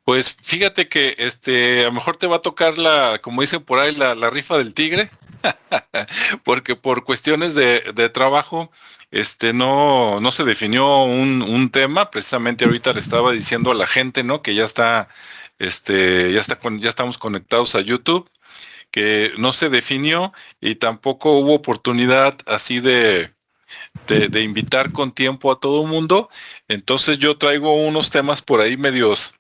Pues fíjate que a lo mejor te va a tocar como dicen por ahí, la rifa del tigre, porque por cuestiones de trabajo, no se definió un tema. Precisamente ahorita le estaba diciendo a la gente, ¿no? Que ya estamos conectados a YouTube, que no se definió y tampoco hubo oportunidad así de invitar con tiempo a todo el mundo. Entonces yo traigo unos temas por ahí medios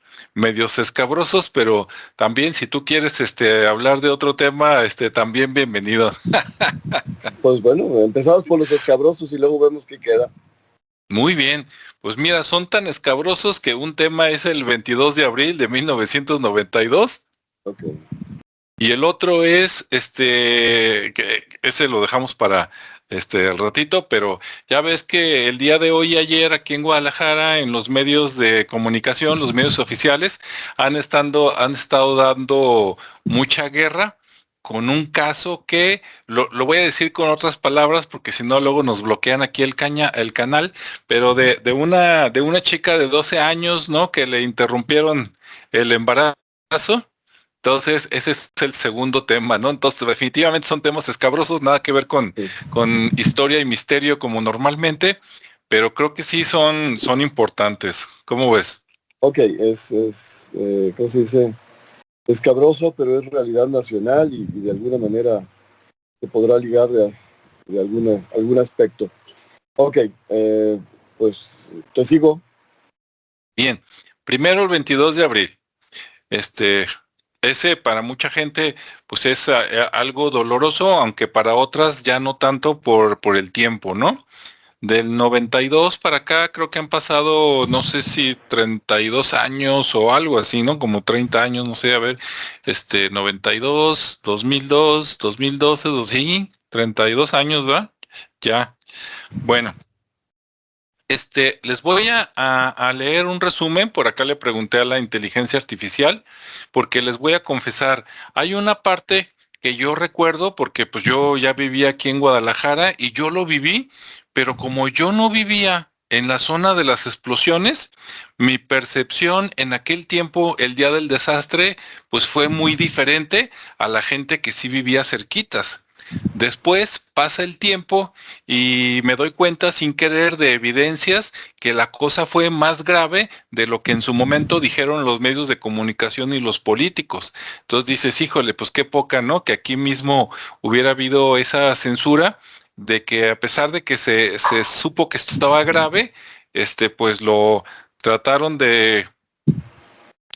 escabrosos, pero también si tú quieres hablar de otro tema, también bienvenido. Pues bueno, empezamos por los escabrosos y luego vemos qué queda. Muy bien, pues mira, son tan escabrosos que un tema es el 22 de abril de 1992 Ok. y el otro es, que ese lo dejamos para el ratito, pero ya ves que el día de hoy y ayer aquí en Guadalajara, en los medios de comunicación, los medios oficiales, han estado dando mucha guerra con un caso que, lo voy a decir con otras palabras, porque si no luego nos bloquean aquí el canal, pero de una chica de 12 años, ¿no? Que le interrumpieron el embarazo. Entonces, ese es el segundo tema, ¿no? Entonces, definitivamente son temas escabrosos, nada que ver Sí. con historia y misterio como normalmente, pero creo que sí son importantes. ¿Cómo ves? Ok, ¿cómo se dice? Escabroso, pero es realidad nacional y de alguna manera se podrá ligar de algún aspecto. Ok, pues te sigo. Bien, primero el 22 de abril. Este, ese para mucha gente, pues es algo doloroso, aunque para otras ya no tanto por el tiempo, ¿no? Del 92 para acá creo que han pasado, no sé si 32 años o algo así, ¿no? Como 30 años, no sé, a ver, 92, 2002, 2012, sí, 32 años, ¿verdad? Ya. Bueno, les voy a leer un resumen, por acá le pregunté a la inteligencia artificial, porque les voy a confesar, hay una parte que yo recuerdo, porque pues yo ya vivía aquí en Guadalajara y yo lo viví, pero como yo no vivía en la zona de las explosiones, mi percepción en aquel tiempo, el día del desastre, pues fue muy diferente a la gente que sí vivía cerquitas. Después pasa el tiempo y me doy cuenta sin querer de evidencias que la cosa fue más grave de lo que en su momento dijeron los medios de comunicación y los políticos. Entonces dices, híjole, pues qué poca, ¿no? Que aquí mismo hubiera habido esa censura de que a pesar de que se supo que esto estaba grave, pues lo trataron de.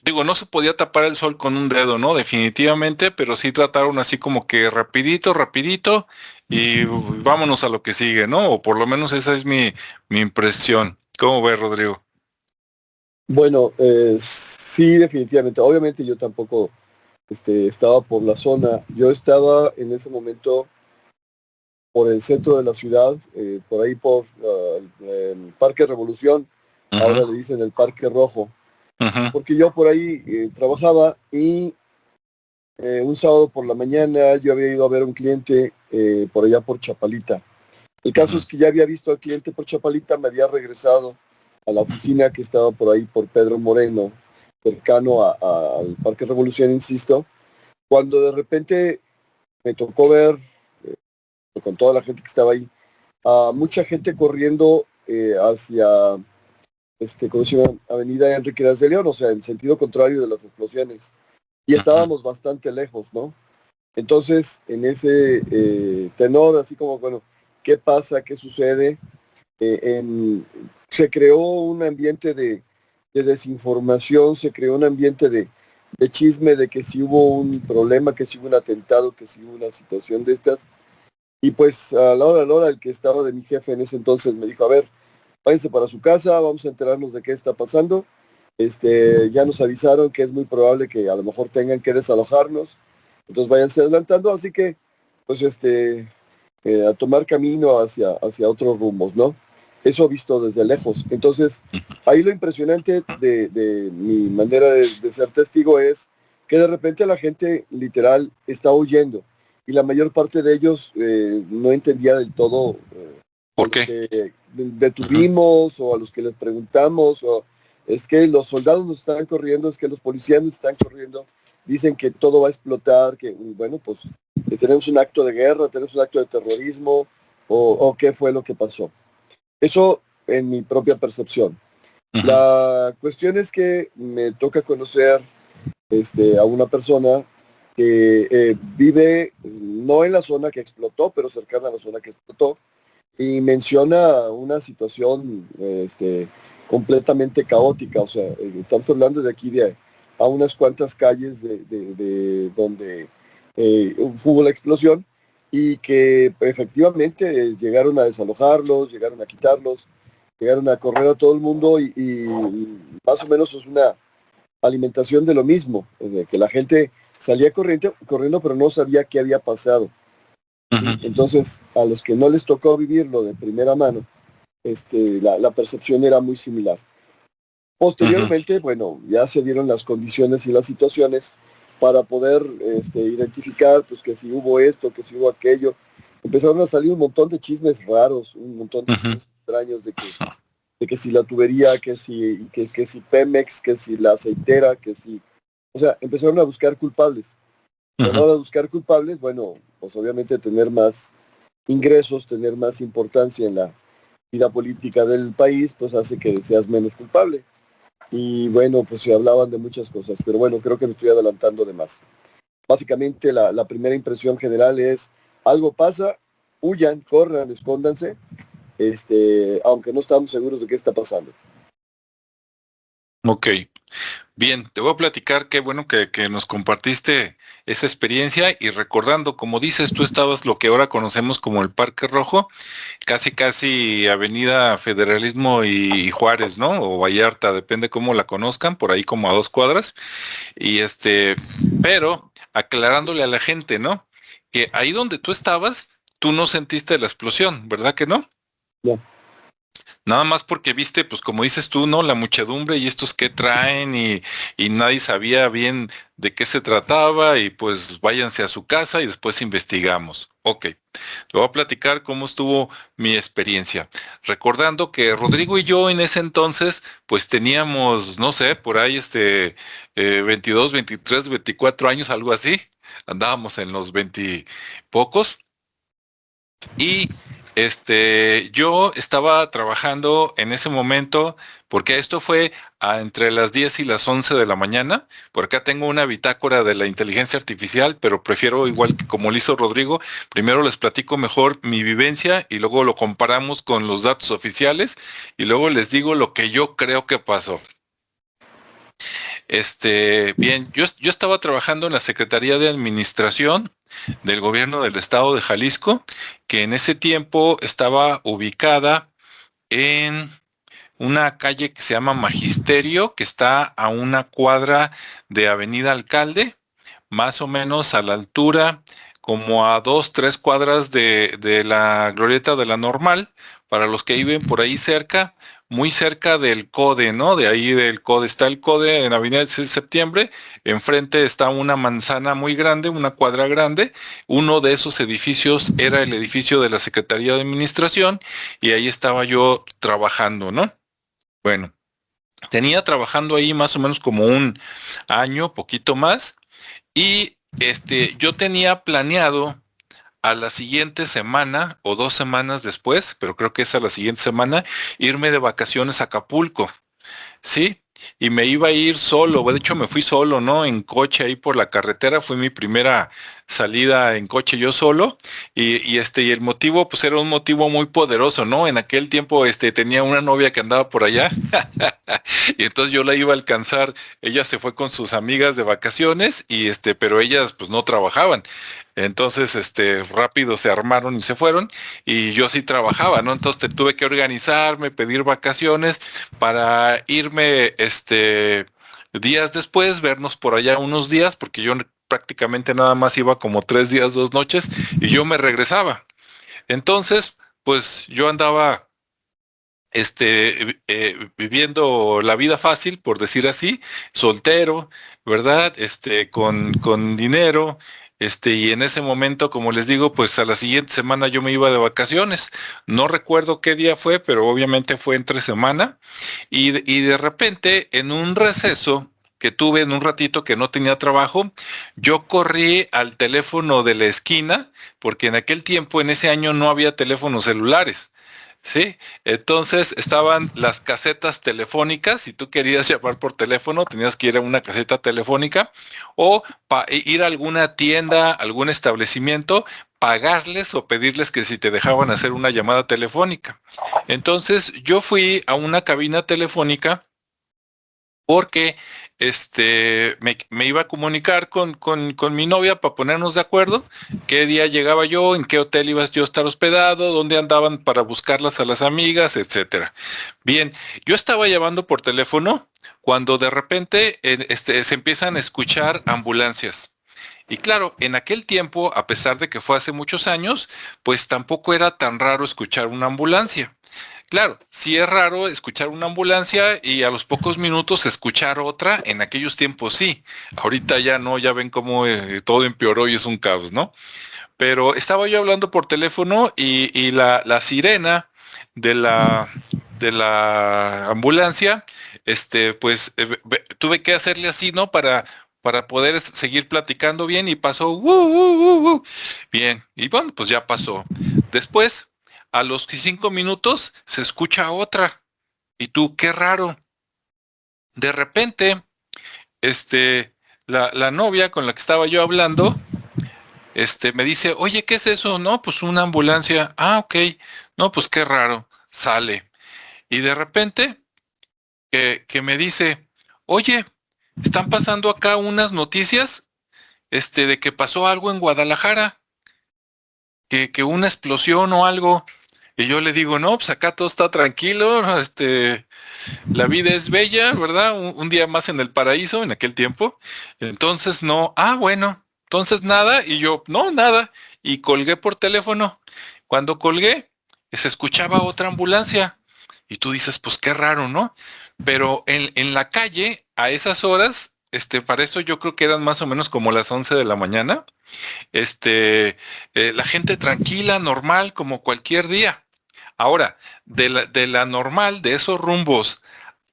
Digo, no se podía tapar el sol con un dedo, ¿no? Definitivamente, pero sí trataron así como que rapidito, rapidito y vámonos a lo que sigue, ¿no? O por lo menos esa es mi impresión. ¿Cómo ves, Rodrigo? Bueno, sí, definitivamente. Obviamente yo tampoco estaba por la zona. Yo estaba en ese momento por el centro de la ciudad, por ahí por el Parque Revolución, Ujú, ahora le dicen el Parque Rojo, ujú, porque yo por ahí trabajaba y un sábado por la mañana yo había ido a ver a un cliente por allá por Chapalita. El caso ujú, es que ya había visto al cliente por Chapalita, me había regresado a la oficina que estaba por ahí por Pedro Moreno, cercano al Parque Revolución, insisto, cuando de repente me tocó ver, con toda la gente que estaba ahí, a mucha gente corriendo hacia, ¿cómo se llama? Avenida Enrique de León, o sea, en sentido contrario de las explosiones. Y ujú. estábamos bastante lejos, ¿no? Entonces, en ese tenor, así como, bueno, ¿qué pasa? ¿Qué sucede? Se creó un ambiente de desinformación, se creó un ambiente de chisme, de que si hubo un problema, que si hubo un atentado, que si hubo una situación de estas. Y pues a la hora, el que estaba de mi jefe en ese entonces me dijo, a ver, váyanse para su casa, vamos a enterarnos de qué está pasando. Ya nos avisaron que es muy probable que a lo mejor tengan que desalojarnos, entonces váyanse adelantando, así que pues a tomar camino hacia otros rumbos, ¿no? Eso visto desde lejos. Entonces, ahí lo impresionante de mi manera de ser testigo es que de repente la gente literal está huyendo y la mayor parte de ellos no entendía del todo a ¿Por los qué? que Ujú, detuvimos o a los que les preguntamos, es que los soldados nos están corriendo, es que los policías nos están corriendo, dicen que todo va a explotar, que bueno, pues tenemos un acto de guerra, tenemos un acto de terrorismo, o qué fue lo que pasó. Eso en mi propia percepción. Uh-huh. La cuestión es que me toca conocer a una persona que vive no en la zona que explotó, pero cercana a la zona que explotó, y menciona una situación completamente caótica. O sea, estamos hablando de aquí de a unas cuantas calles de donde hubo la explosión, y que efectivamente llegaron a desalojarlos, llegaron a quitarlos, llegaron a correr a todo el mundo, y más o menos es una alimentación de lo mismo, de que la gente salía corriendo, pero no sabía qué había pasado. Uh-huh. Entonces, a los que no les tocó vivirlo de primera mano, la percepción era muy similar. Posteriormente, uh-huh, bueno, ya se dieron las condiciones y las situaciones para poder identificar, pues, que si hubo esto, que si hubo aquello. Empezaron a salir un montón de chismes raros, un montón de chismes extraños de que si la tubería, que si Pemex, que si la aceitera, que si... O sea, empezaron a buscar culpables. A la hora de buscar culpables, bueno, pues obviamente tener más ingresos, tener más importancia en la vida política del país, pues hace que seas menos culpable. Y bueno, pues se hablaban de muchas cosas, pero bueno, creo que me estoy adelantando de más. Básicamente la primera impresión general es, algo pasa, huyan, corran, escóndanse, aunque no estamos seguros de qué está pasando. Ok, bien, te voy a platicar, qué bueno que nos compartiste esa experiencia, y recordando, como dices, tú estabas lo que ahora conocemos como el Parque Rojo, casi Avenida Federalismo y Juárez, ¿no? O Vallarta, depende cómo la conozcan, por ahí como a 2 cuadras, y pero aclarándole a la gente, ¿no? Que ahí donde tú estabas, tú no sentiste la explosión, ¿verdad que no? No. Nada más porque viste, pues como dices tú, ¿no? La muchedumbre y estos que traen, y nadie sabía bien de qué se trataba, y pues váyanse a su casa y después investigamos. Ok, te voy a platicar cómo estuvo mi experiencia. Recordando que Rodrigo y yo en ese entonces, pues teníamos, no sé, por ahí 22, 23, 24 años, algo así. Andábamos en los 20 pocos. Y yo estaba trabajando en ese momento, porque esto fue entre las 10 y las 11 de la mañana. Por acá tengo una bitácora de la inteligencia artificial, pero prefiero, igual que como lo hizo Rodrigo, primero les platico mejor mi vivencia y luego lo comparamos con los datos oficiales y luego les digo lo que yo creo que pasó. Bien, yo estaba trabajando en la Secretaría de Administración del Gobierno del Estado de Jalisco, que en ese tiempo estaba ubicada en una calle que se llama Magisterio, que está a una cuadra de Avenida Alcalde, más o menos a la altura, como a 2, 3 cuadras de la Glorieta de la Normal, para los que viven por ahí cerca, muy cerca del CODE, ¿no? De ahí del CODE, está el CODE en Avenida 6 de Septiembre, enfrente está una manzana muy grande, una cuadra grande. Uno de esos edificios era el edificio de la Secretaría de Administración, y ahí estaba yo trabajando, ¿no? Bueno, tenía trabajando ahí más o menos como un año, poquito más, y yo tenía planeado a la siguiente semana o 2 semanas después, pero creo que es a la siguiente semana, irme de vacaciones a Acapulco. Sí, y me iba a ir solo, de hecho me fui solo, ¿no? En coche ahí por la carretera, fue mi primera salida en coche yo solo, y el motivo, pues era un motivo muy poderoso, ¿no? En aquel tiempo, tenía una novia que andaba por allá, y entonces yo la iba a alcanzar. Ella se fue con sus amigas de vacaciones, pero ellas pues no trabajaban. Entonces, rápido se armaron y se fueron, y yo sí trabajaba, ¿no? Entonces tuve que organizarme, pedir vacaciones para irme, días después, vernos por allá unos días, porque yo prácticamente nada más iba como 3 días, 2 noches, y yo me regresaba. Entonces, pues yo andaba, viviendo la vida fácil, por decir así, soltero, ¿verdad? Con dinero, y en ese momento, como les digo, pues a la siguiente semana yo me iba de vacaciones. No recuerdo qué día fue, pero obviamente fue entre semana. Y de repente, en un receso que tuve en un ratito que no tenía trabajo, yo corrí al teléfono de la esquina, porque en aquel tiempo, en ese año, no había teléfonos celulares. Sí, entonces estaban las casetas telefónicas. Si tú querías llamar por teléfono, tenías que ir a una caseta telefónica o ir a alguna tienda, algún establecimiento, pagarles o pedirles que si te dejaban hacer una llamada telefónica. Entonces yo fui a una cabina telefónica porque me iba a comunicar con mi novia para ponernos de acuerdo, qué día llegaba yo, en qué hotel ibas yo a estar hospedado, dónde andaban para buscarlas a las amigas, etcétera. Bien, yo estaba llamando por teléfono cuando de repente se empiezan a escuchar ambulancias. Y claro, en aquel tiempo, a pesar de que fue hace muchos años, pues tampoco era tan raro escuchar una ambulancia. Claro, sí es raro escuchar una ambulancia y a los pocos minutos escuchar otra, en aquellos tiempos sí. Ahorita ya no, ya ven cómo todo empeoró y es un caos, ¿no? Pero estaba yo hablando por teléfono y la sirena de la ambulancia, pues tuve que hacerle así, ¿no? Para poder seguir platicando bien y pasó, bien, y bueno, pues ya pasó. Después, a los 5 minutos, se escucha otra. Y tú, qué raro. De repente, la novia con la que estaba yo hablando, me dice, oye, ¿qué es eso? No, pues una ambulancia. Ah, ok. No, pues qué raro. Sale. Y de repente, que me dice, oye, están pasando acá unas noticias, de que pasó algo en Guadalajara, que una explosión o algo. Y yo le digo, no, pues acá todo está tranquilo, ¿no? La vida es bella, ¿verdad? Un día más en el paraíso en aquel tiempo. Entonces no, bueno, entonces nada, y yo, no, nada, y colgué por teléfono. Cuando colgué, se escuchaba otra ambulancia. Y tú dices, pues qué raro, ¿no? Pero en la calle, a esas horas, para eso yo creo que eran más o menos como las 11 de la mañana, la gente tranquila, normal, como cualquier día. Ahora, de la normal, de esos rumbos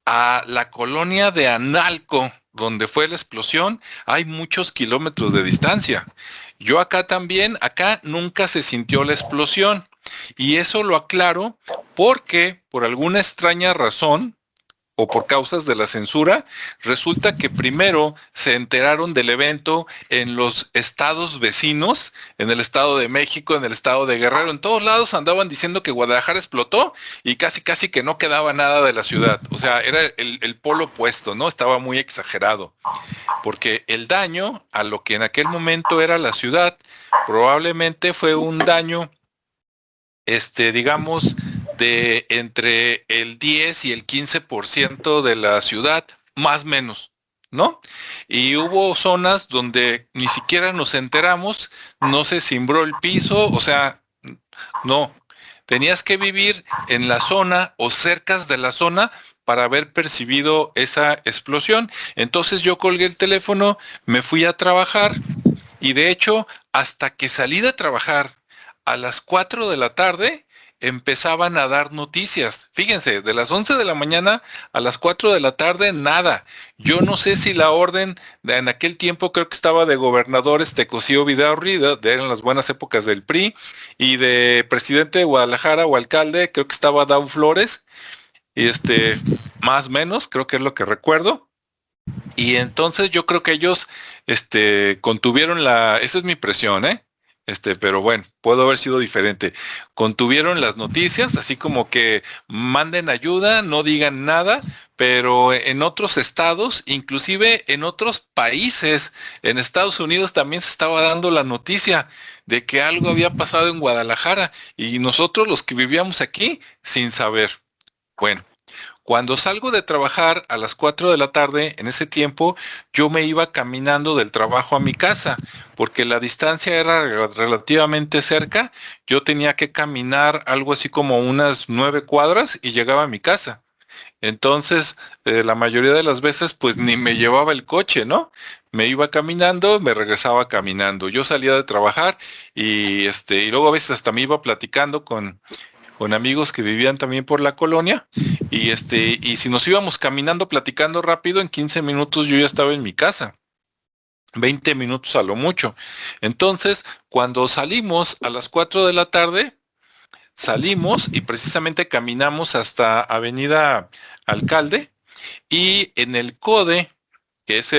a la colonia de Analco, donde fue la explosión, hay muchos kilómetros de distancia. Yo acá también, acá nunca se sintió la explosión. Y eso lo aclaro porque, por alguna extraña razón, o por causas de la censura, resulta que primero se enteraron del evento en los estados vecinos, en el estado de México, en el estado de Guerrero, en todos lados andaban diciendo que Guadalajara explotó y casi casi que no quedaba nada de la ciudad. O sea, era el polo opuesto, ¿no? Estaba muy exagerado, porque el daño a lo que en aquel momento era la ciudad, probablemente fue un daño digamos, de entre el 10 y el 15% de la ciudad, más o menos, ¿no? Y hubo zonas donde ni siquiera nos enteramos, no se cimbró el piso, o sea, no. Tenías que vivir en la zona o cerca de la zona para haber percibido esa explosión. Entonces yo colgué el teléfono, me fui a trabajar y de hecho, hasta que salí de trabajar a las 4 de la tarde, empezaban a dar noticias. Fíjense, de las 11 de la mañana a las 4 de la tarde, nada. Yo no sé si la orden en aquel tiempo creo que estaba de gobernadores Tecosío Vidaurri, eran las buenas épocas del PRI, y de presidente de Guadalajara o alcalde, creo que estaba Dau Flores, y más o menos, creo que es lo que recuerdo. Y entonces yo creo que ellos, contuvieron esa es mi presión, ¿eh? Pero bueno, puedo haber sido diferente. Contuvieron las noticias, así como que manden ayuda, no digan nada, pero en otros estados, inclusive en otros países, en Estados Unidos también se estaba dando la noticia de que algo había pasado en Guadalajara y nosotros los que vivíamos aquí sin saber. Bueno. Cuando salgo de trabajar a las 4 de la tarde, en ese tiempo, yo me iba caminando del trabajo a mi casa, porque la distancia era relativamente cerca. Yo tenía que caminar algo así como unas 9 cuadras y llegaba a mi casa. Entonces, la mayoría de las veces, pues ni me llevaba el coche, ¿no? me iba caminando, me regresaba caminando. Yo salía de trabajar y luego a veces hasta me iba platicando con amigos que vivían también por la colonia y si nos íbamos caminando platicando rápido, en 15 minutos yo ya estaba en mi casa. 20 minutos a lo mucho. Entonces, cuando salimos a las 4 de la tarde, salimos y precisamente caminamos hasta Avenida Alcalde y en el CODE, que es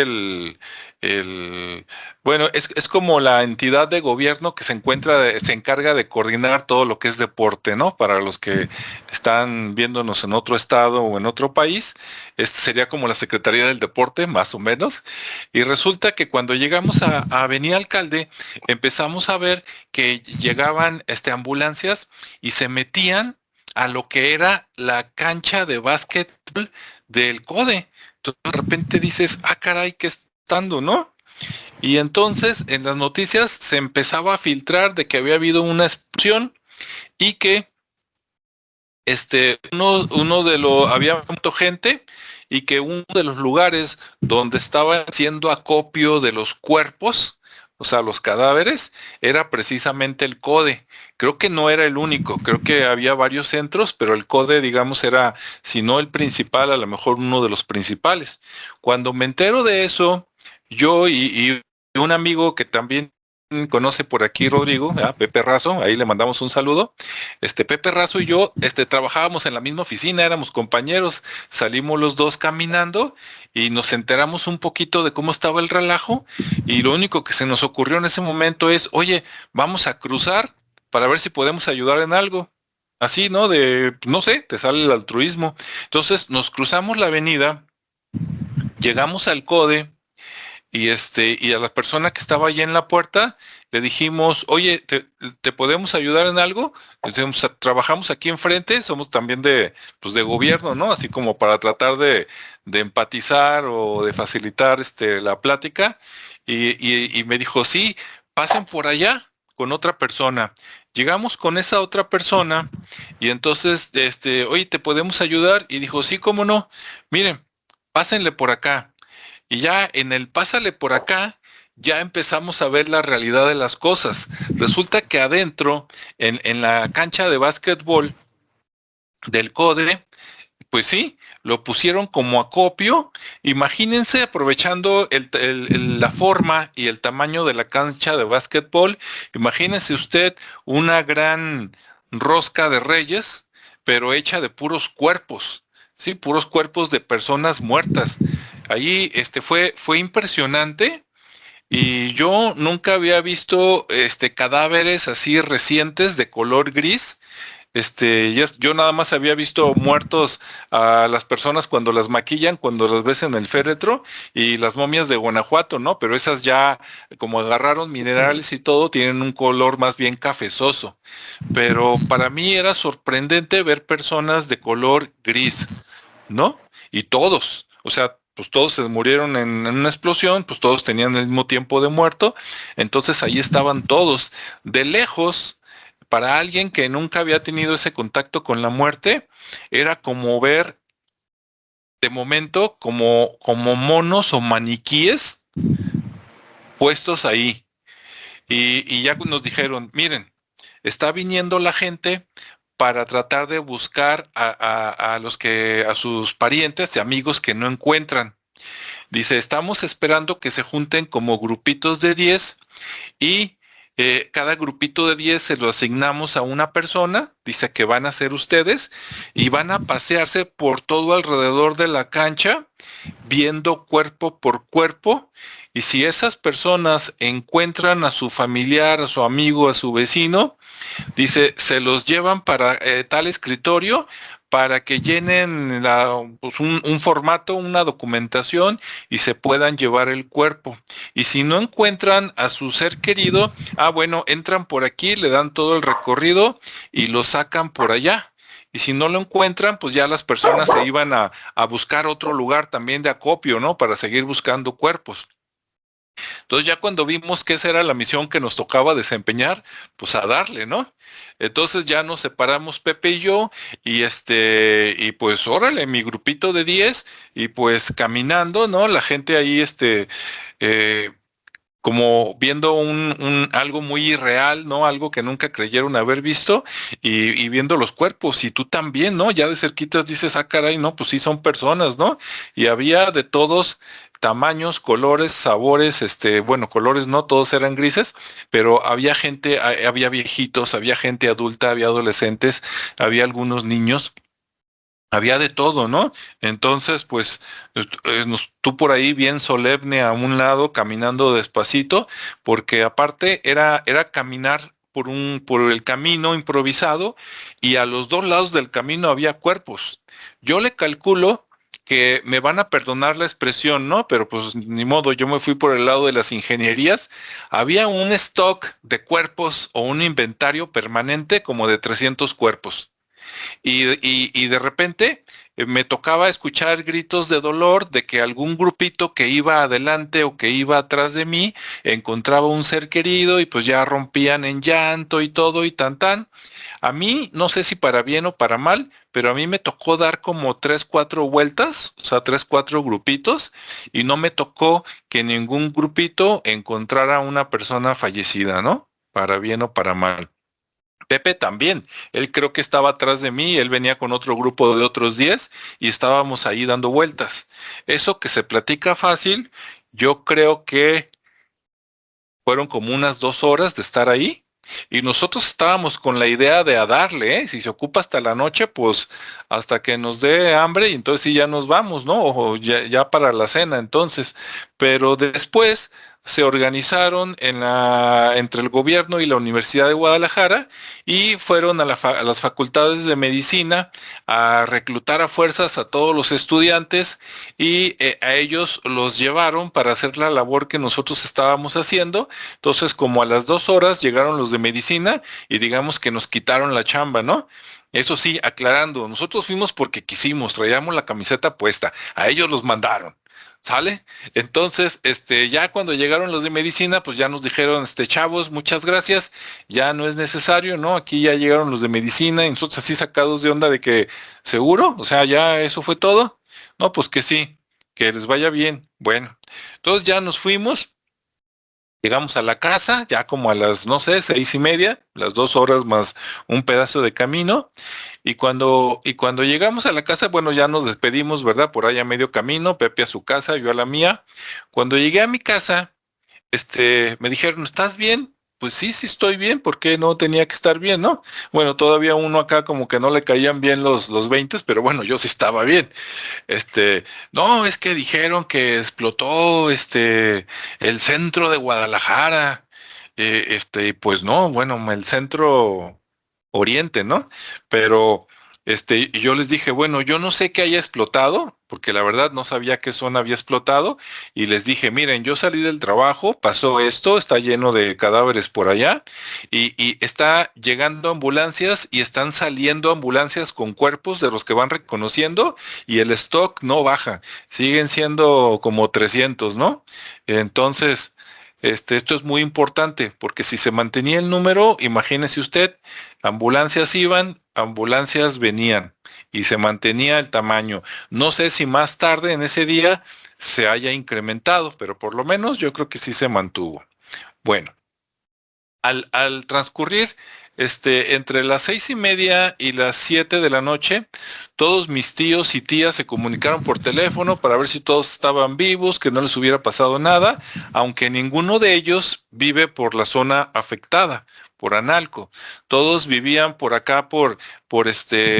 bueno, es como la entidad de gobierno que se encarga de coordinar todo lo que es deporte, ¿no? Para los que están viéndonos en otro estado o en otro país, sería como la Secretaría del Deporte, más o menos. Y resulta que cuando llegamos a Avenida Alcalde, empezamos a ver que llegaban ambulancias y se metían a lo que era la cancha de básquetbol del CODE. Entonces de repente dices, ah, caray, ¿qué estando, no? Y entonces en las noticias se empezaba a filtrar de que había habido una explosión y que había mucha gente y que uno de los lugares donde estaba haciendo acopio de los cuerpos, o sea, los cadáveres, era precisamente el CODE. Creo que no era el único, creo que había varios centros, pero el CODE, digamos, era, si no el principal, a lo mejor uno de los principales. Cuando me entero de eso, yo y un amigo que también conoce por aquí, Rodrigo, Pepe Razo, ahí le mandamos un saludo. Pepe Razo y yo, trabajábamos en la misma oficina, éramos compañeros, salimos los dos caminando y nos enteramos un poquito de cómo estaba el relajo y lo único que se nos ocurrió en ese momento es, oye, vamos a cruzar para ver si podemos ayudar en algo. Así, ¿no? No sé, te sale el altruismo. Entonces nos cruzamos la avenida, llegamos al CODE, y a la persona que estaba allí en la puerta le dijimos, oye, ¿te podemos ayudar en algo? Decimos, trabajamos aquí enfrente, somos también pues de gobierno, ¿no? Así como para tratar de empatizar o de facilitar la plática. Y me dijo, sí, pasen por allá con otra persona. Llegamos con esa otra persona y entonces, oye, ¿te podemos ayudar? Y dijo, sí, cómo no. Miren, pásenle por acá. Y ya en el pásale por acá, ya empezamos a ver la realidad de las cosas. Resulta que adentro, en la cancha de básquetbol del CODE, pues sí, lo pusieron como acopio. Imagínense aprovechando la forma y el tamaño de la cancha de básquetbol. Imagínense usted una gran rosca de reyes, pero hecha de puros cuerpos, sí, puros cuerpos de personas muertas. Ahí fue impresionante y yo nunca había visto cadáveres así recientes de color gris. Yo nada más había visto muertos a las personas cuando las maquillan, cuando las ves en el féretro y las momias de Guanajuato, ¿no? Pero esas ya, como agarraron minerales y todo, tienen un color más bien cafezoso. Pero para mí era sorprendente ver personas de color gris, ¿no? Y todos, o sea, pues todos se murieron en una explosión, pues todos tenían el mismo tiempo de muerto, entonces ahí estaban todos. De lejos, para alguien que nunca había tenido ese contacto con la muerte, era como ver de momento como monos o maniquíes puestos ahí. Y ya nos dijeron, miren, está viniendo la gente para tratar de buscar a sus parientes y amigos que no encuentran. Dice, estamos esperando que se junten como grupitos de 10 y cada grupito de 10 se lo asignamos a una persona, dice que van a ser ustedes, y van a pasearse por todo alrededor de la cancha, viendo cuerpo por cuerpo, y si esas personas encuentran a su familiar, a su amigo, a su vecino, dice, se los llevan para tal escritorio para que llenen pues un formato, una documentación y se puedan llevar el cuerpo. Y si no encuentran a su ser querido, bueno, entran por aquí, le dan todo el recorrido y lo sacan por allá. Y si no lo encuentran, pues ya las personas se iban a buscar otro lugar también de acopio, ¿no? Para seguir buscando cuerpos. Entonces ya cuando vimos que esa era la misión que nos tocaba desempeñar, pues a darle, ¿no? Entonces ya nos separamos Pepe y yo, y pues órale, mi grupito de 10 y pues caminando, ¿no? La gente ahí, eh, como viendo algo muy irreal, ¿no? Algo que nunca creyeron haber visto y viendo los cuerpos y tú también, ¿no? Ya de cerquitas dices, ah, caray, no, pues sí son personas, ¿no? Y había de todos tamaños, colores, sabores, bueno, colores no, todos eran grises, pero había gente, había viejitos, había gente adulta, había adolescentes, había algunos niños, había de todo, ¿no? Entonces, pues, tú por ahí bien solemne a un lado, caminando despacito, porque aparte era caminar por el camino improvisado y a los dos lados del camino había cuerpos. Yo le calculo que me van a perdonar la expresión, ¿no? Pero pues ni modo, yo me fui por el lado de las ingenierías. Había un stock de cuerpos o un inventario permanente como de 300 cuerpos. Y de repente me tocaba escuchar gritos de dolor de que algún grupito que iba adelante o que iba atrás de mí encontraba un ser querido y pues ya rompían en llanto y todo y tan tan. A mí, no sé si para bien o para mal, pero a mí me tocó dar como tres, cuatro vueltas, o sea, tres, cuatro grupitos, y no me tocó que ningún grupito encontrara una persona fallecida, ¿no? Para bien o para mal. Pepe también, él creo que estaba atrás de mí, él venía con otro grupo de otros 10 y estábamos ahí dando vueltas. Eso que se platica fácil, yo creo que fueron como unas 2 horas de estar ahí y nosotros estábamos con la idea de a darle, ¿eh? Si se ocupa hasta la noche, pues hasta que nos dé hambre y entonces sí ya nos vamos, ¿no? O ya para la cena entonces. Pero después se organizaron entre el gobierno y la Universidad de Guadalajara y fueron a las facultades de medicina a reclutar a fuerzas a todos los estudiantes y a ellos los llevaron para hacer la labor que nosotros estábamos haciendo. Entonces, como a las 2 horas llegaron los de medicina y digamos que nos quitaron la chamba, ¿no? Eso sí, aclarando, nosotros fuimos porque quisimos, traíamos la camiseta puesta, a ellos los mandaron. ¿Sale? Entonces, ya cuando llegaron los de medicina, pues ya nos dijeron, chavos, muchas gracias, ya no es necesario, ¿no? Aquí ya llegaron los de medicina y nosotros así sacados de onda de que, ¿seguro? O sea, ya eso fue todo. No, pues que sí, que les vaya bien. Bueno, entonces ya nos fuimos. Llegamos a la casa, ya como a las, no sé, 6:30, las 2 horas más un pedazo de camino. Y cuando llegamos a la casa, bueno, ya nos despedimos, ¿verdad? Por allá medio camino, Pepe a su casa, yo a la mía. Cuando llegué a mi casa, me dijeron, ¿estás bien? Pues sí, sí estoy bien, ¿por qué no tenía que estar bien, no? Bueno, todavía uno acá como que no le caían bien los 20, pero bueno, yo sí estaba bien. No, es que dijeron que explotó, el centro de Guadalajara, pues no, bueno, el centro oriente, ¿no? Pero y yo les dije, bueno, yo no sé qué haya explotado, porque la verdad no sabía qué zona había explotado, y les dije, miren, yo salí del trabajo, pasó esto, está lleno de cadáveres por allá, y está llegando ambulancias y están saliendo ambulancias con cuerpos de los que van reconociendo, y el stock no baja, siguen siendo como 300, ¿no? Entonces, esto es muy importante, porque si se mantenía el número, imagínese usted, ambulancias iban, ambulancias venían y se mantenía el tamaño. No sé si más tarde en ese día se haya incrementado, pero por lo menos yo creo que sí se mantuvo. Bueno, al transcurrir entre las 6:30 y las 7 de la noche, todos mis tíos y tías se comunicaron por teléfono para ver si todos estaban vivos, que no les hubiera pasado nada, aunque ninguno de ellos vive por la zona afectada, por Analco. Todos vivían por acá,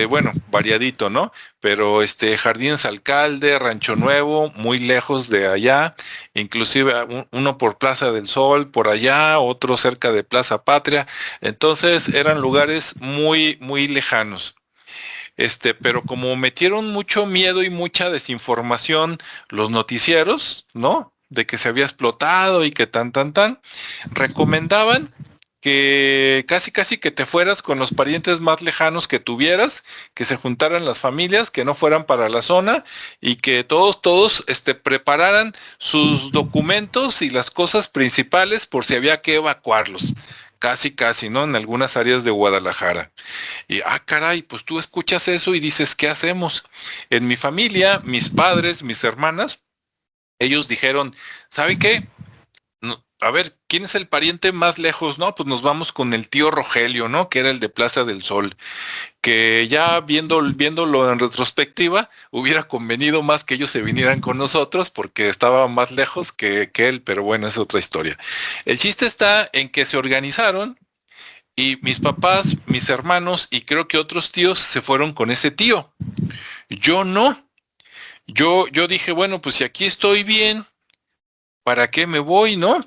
bueno, variadito, ¿no? Pero Jardines Alcalde, Rancho Nuevo, muy lejos de allá, inclusive uno por Plaza del Sol, por allá, otro cerca de Plaza Patria. Entonces eran lugares muy, muy lejanos. Pero como metieron mucho miedo y mucha desinformación los noticieros, ¿no? De que se había explotado y que tan, tan, tan, recomendaban que casi casi que te fueras con los parientes más lejanos que tuvieras, que se juntaran las familias, que no fueran para la zona y que todos prepararan sus documentos y las cosas principales por si había que evacuarlos. Casi, casi, ¿no? En algunas áreas de Guadalajara. Y, caray, pues tú escuchas eso y dices, ¿qué hacemos? En mi familia, mis padres, mis hermanas, ellos dijeron, ¿saben qué? No, a ver, ¿quién es el pariente más lejos? No, pues nos vamos con el tío Rogelio, ¿no? Que era el de Plaza del Sol, que ya viéndolo en retrospectiva, hubiera convenido más que ellos se vinieran con nosotros porque estaba más lejos que él, pero bueno, es otra historia. El chiste está en que se organizaron y mis papás, mis hermanos y creo que otros tíos se fueron con ese tío. Yo no. Yo dije, bueno, pues si aquí estoy bien, ¿para qué me voy, no?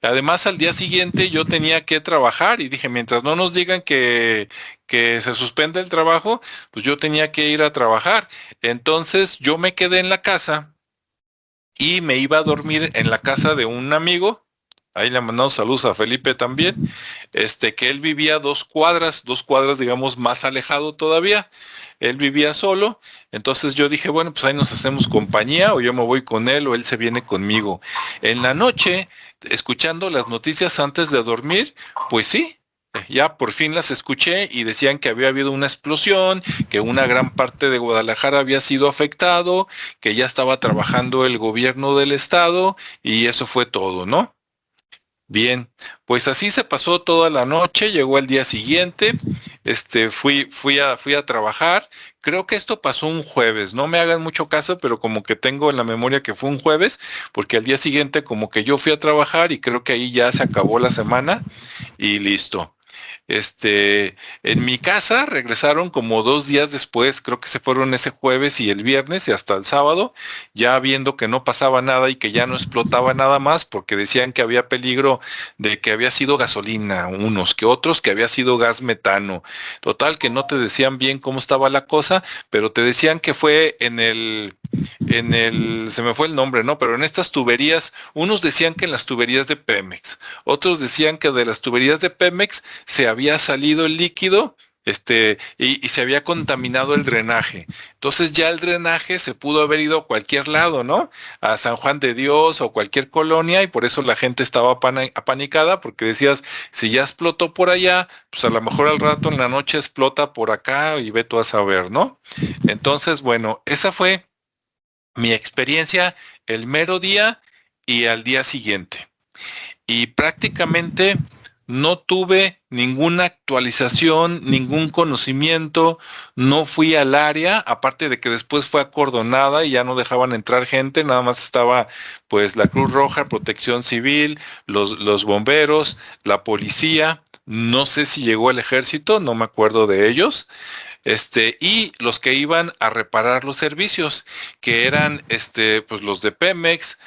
Además, al día siguiente yo tenía que trabajar y dije, mientras no nos digan que se suspende el trabajo, pues yo tenía que ir a trabajar. Entonces yo me quedé en la casa y me iba a dormir en la casa de un amigo. Ahí le mandamos saludos a Felipe también, que él vivía 2 cuadras, digamos, más alejado todavía. Él vivía solo, entonces yo dije, bueno, pues ahí nos hacemos compañía, o yo me voy con él, o él se viene conmigo. En la noche, escuchando las noticias antes de dormir, pues sí, ya por fin las escuché y decían que había habido una explosión, que una gran parte de Guadalajara había sido afectado, que ya estaba trabajando el gobierno del estado, y eso fue todo, ¿no? Bien, pues así se pasó toda la noche, llegó el día siguiente, fui a trabajar, creo que esto pasó un jueves, no me hagan mucho caso, pero como que tengo en la memoria que fue un jueves, porque al día siguiente como que yo fui a trabajar y creo que ahí ya se acabó la semana y listo. En mi casa regresaron como 2 días después, creo que se fueron ese jueves y el viernes y hasta el sábado, ya viendo que no pasaba nada y que ya no explotaba nada más, porque decían que había peligro de que había sido gasolina, unos que otros, que había sido gas metano. Total, que no te decían bien cómo estaba la cosa, pero te decían que fue se me fue el nombre, ¿no? Pero en estas tuberías, unos decían que en las tuberías de Pemex, otros decían que de las tuberías de Pemex se había salido el líquido, y se había contaminado el drenaje. Entonces ya el drenaje se pudo haber ido a cualquier lado, ¿no? A San Juan de Dios o cualquier colonia y por eso la gente estaba apanicada porque decías, si ya explotó por allá, pues a lo mejor al rato en la noche explota por acá y ve tú a saber, ¿no? Entonces, bueno, esa fue mi experiencia el mero día y al día siguiente. Y prácticamente no tuve ninguna actualización, ningún conocimiento, no fui al área, aparte de que después fue acordonada y ya no dejaban entrar gente, nada más estaba pues la Cruz Roja, Protección Civil, los bomberos, la policía, no sé si llegó el ejército, no me acuerdo de ellos, y los que iban a reparar los servicios, que eran, pues los de Pemex,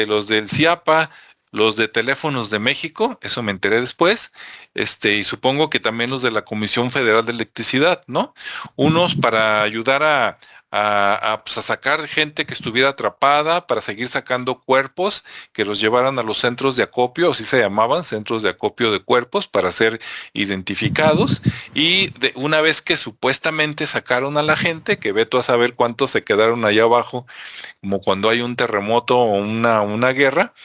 los del CIAPA, los de Teléfonos de México, eso me enteré después, y supongo que también los de la Comisión Federal de Electricidad, ¿no? Unos para ayudar pues, a sacar gente que estuviera atrapada, para seguir sacando cuerpos, que los llevaran a los centros de acopio, así se llamaban, centros de acopio de cuerpos, para ser identificados, y una vez que supuestamente sacaron a la gente, que ve tú a saber cuántos se quedaron allá abajo, como cuando hay un terremoto o una guerra,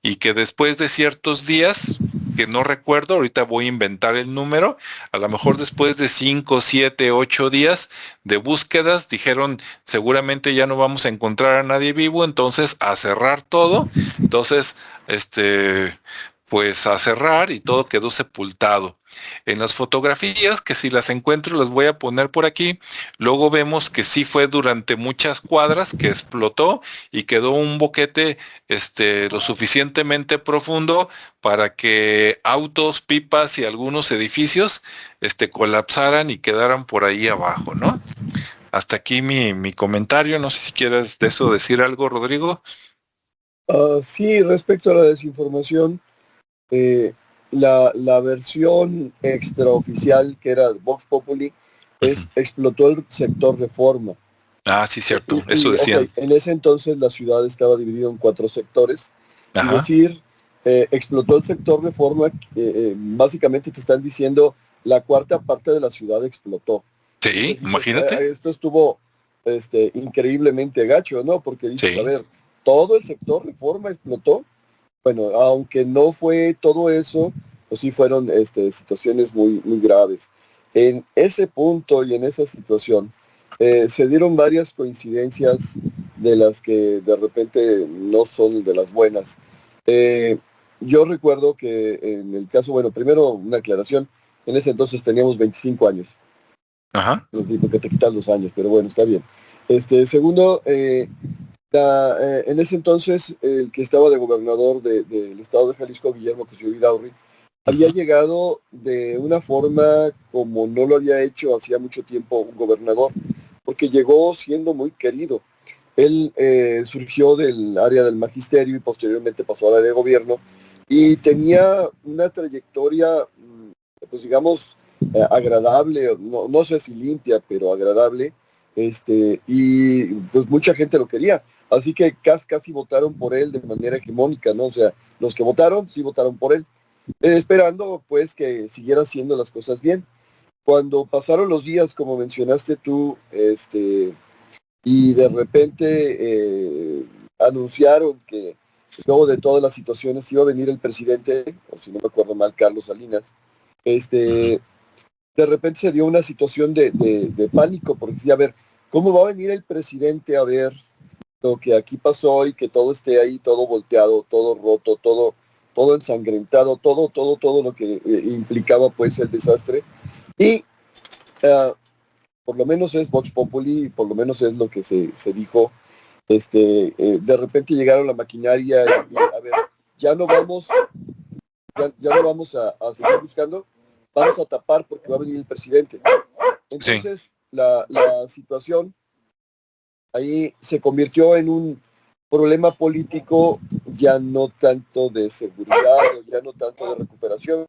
y que después de ciertos días, que no recuerdo, ahorita voy a inventar el número, a lo mejor después de 5, 7, 8 días de búsquedas, dijeron, seguramente ya no vamos a encontrar a nadie vivo, entonces a cerrar todo, entonces, pues a cerrar y todo quedó sepultado. En las fotografías, que si las encuentro las voy a poner por aquí, luego vemos que sí fue durante muchas cuadras que explotó y quedó un boquete lo suficientemente profundo para que autos, pipas y algunos edificios colapsaran y quedaran por ahí abajo, ¿no? Hasta aquí mi comentario, no sé si quieres de eso decir algo, Rodrigo. Sí, respecto a la desinformación, la versión extraoficial que era Vox Populi Ujú. explotó el sector Reforma. Ah, sí, cierto, eso Ok, decían. en ese entonces la ciudad estaba dividida en 4 sectores y Ajá. decir explotó el sector Reforma, básicamente te están diciendo la cuarta parte de la ciudad explotó. Sí, Entonces dices, imagínate. esto estuvo increíblemente gacho, ¿no? Porque dices, a Sí, ver, todo el sector Reforma explotó. Bueno, aunque no fue todo eso, pues sí fueron situaciones muy, muy graves. En ese punto y en esa situación se dieron varias coincidencias de las que de repente no son de las buenas. Eh, yo recuerdo que en el caso, bueno, primero una aclaración, en ese entonces teníamos 25 años, ajá, les digo que te quitan los años, pero bueno, está bien. Segundo, en ese entonces, el que estaba de gobernador del estado de Jalisco, Guillermo Cosío Vidaurri, había ujú, llegado de una forma como no lo había hecho hacía mucho tiempo un gobernador, porque llegó siendo muy querido. Él surgió del área del magisterio y posteriormente pasó al área de gobierno y tenía una trayectoria, pues digamos, agradable, no, no sé si limpia, pero agradable, y pues mucha gente lo quería. Así que casi votaron por él de manera hegemónica, ¿no? O sea, los que votaron, sí votaron por él, esperando pues que siguiera haciendo las cosas bien. Cuando pasaron los días, como mencionaste tú, y de repente anunciaron que luego de todas las situaciones iba a venir el presidente, o si no me acuerdo mal, Carlos Salinas, ujú. de repente se dio una situación de pánico, porque decía, a ver, ¿cómo va a venir el presidente a ver lo que aquí pasó y que todo esté ahí, todo volteado, todo roto, todo ensangrentado, todo lo que implicaba pues el desastre? Y uh, por lo menos es Vox Populi, por lo menos es lo que se dijo. De repente llegaron la maquinaria y, a ver, ya no vamos, ya no vamos a seguir buscando, vamos a tapar porque va a venir el presidente. Sí, Entonces, la situación ahí se convirtió en un problema político ya no tanto de seguridad, ya no tanto de recuperación,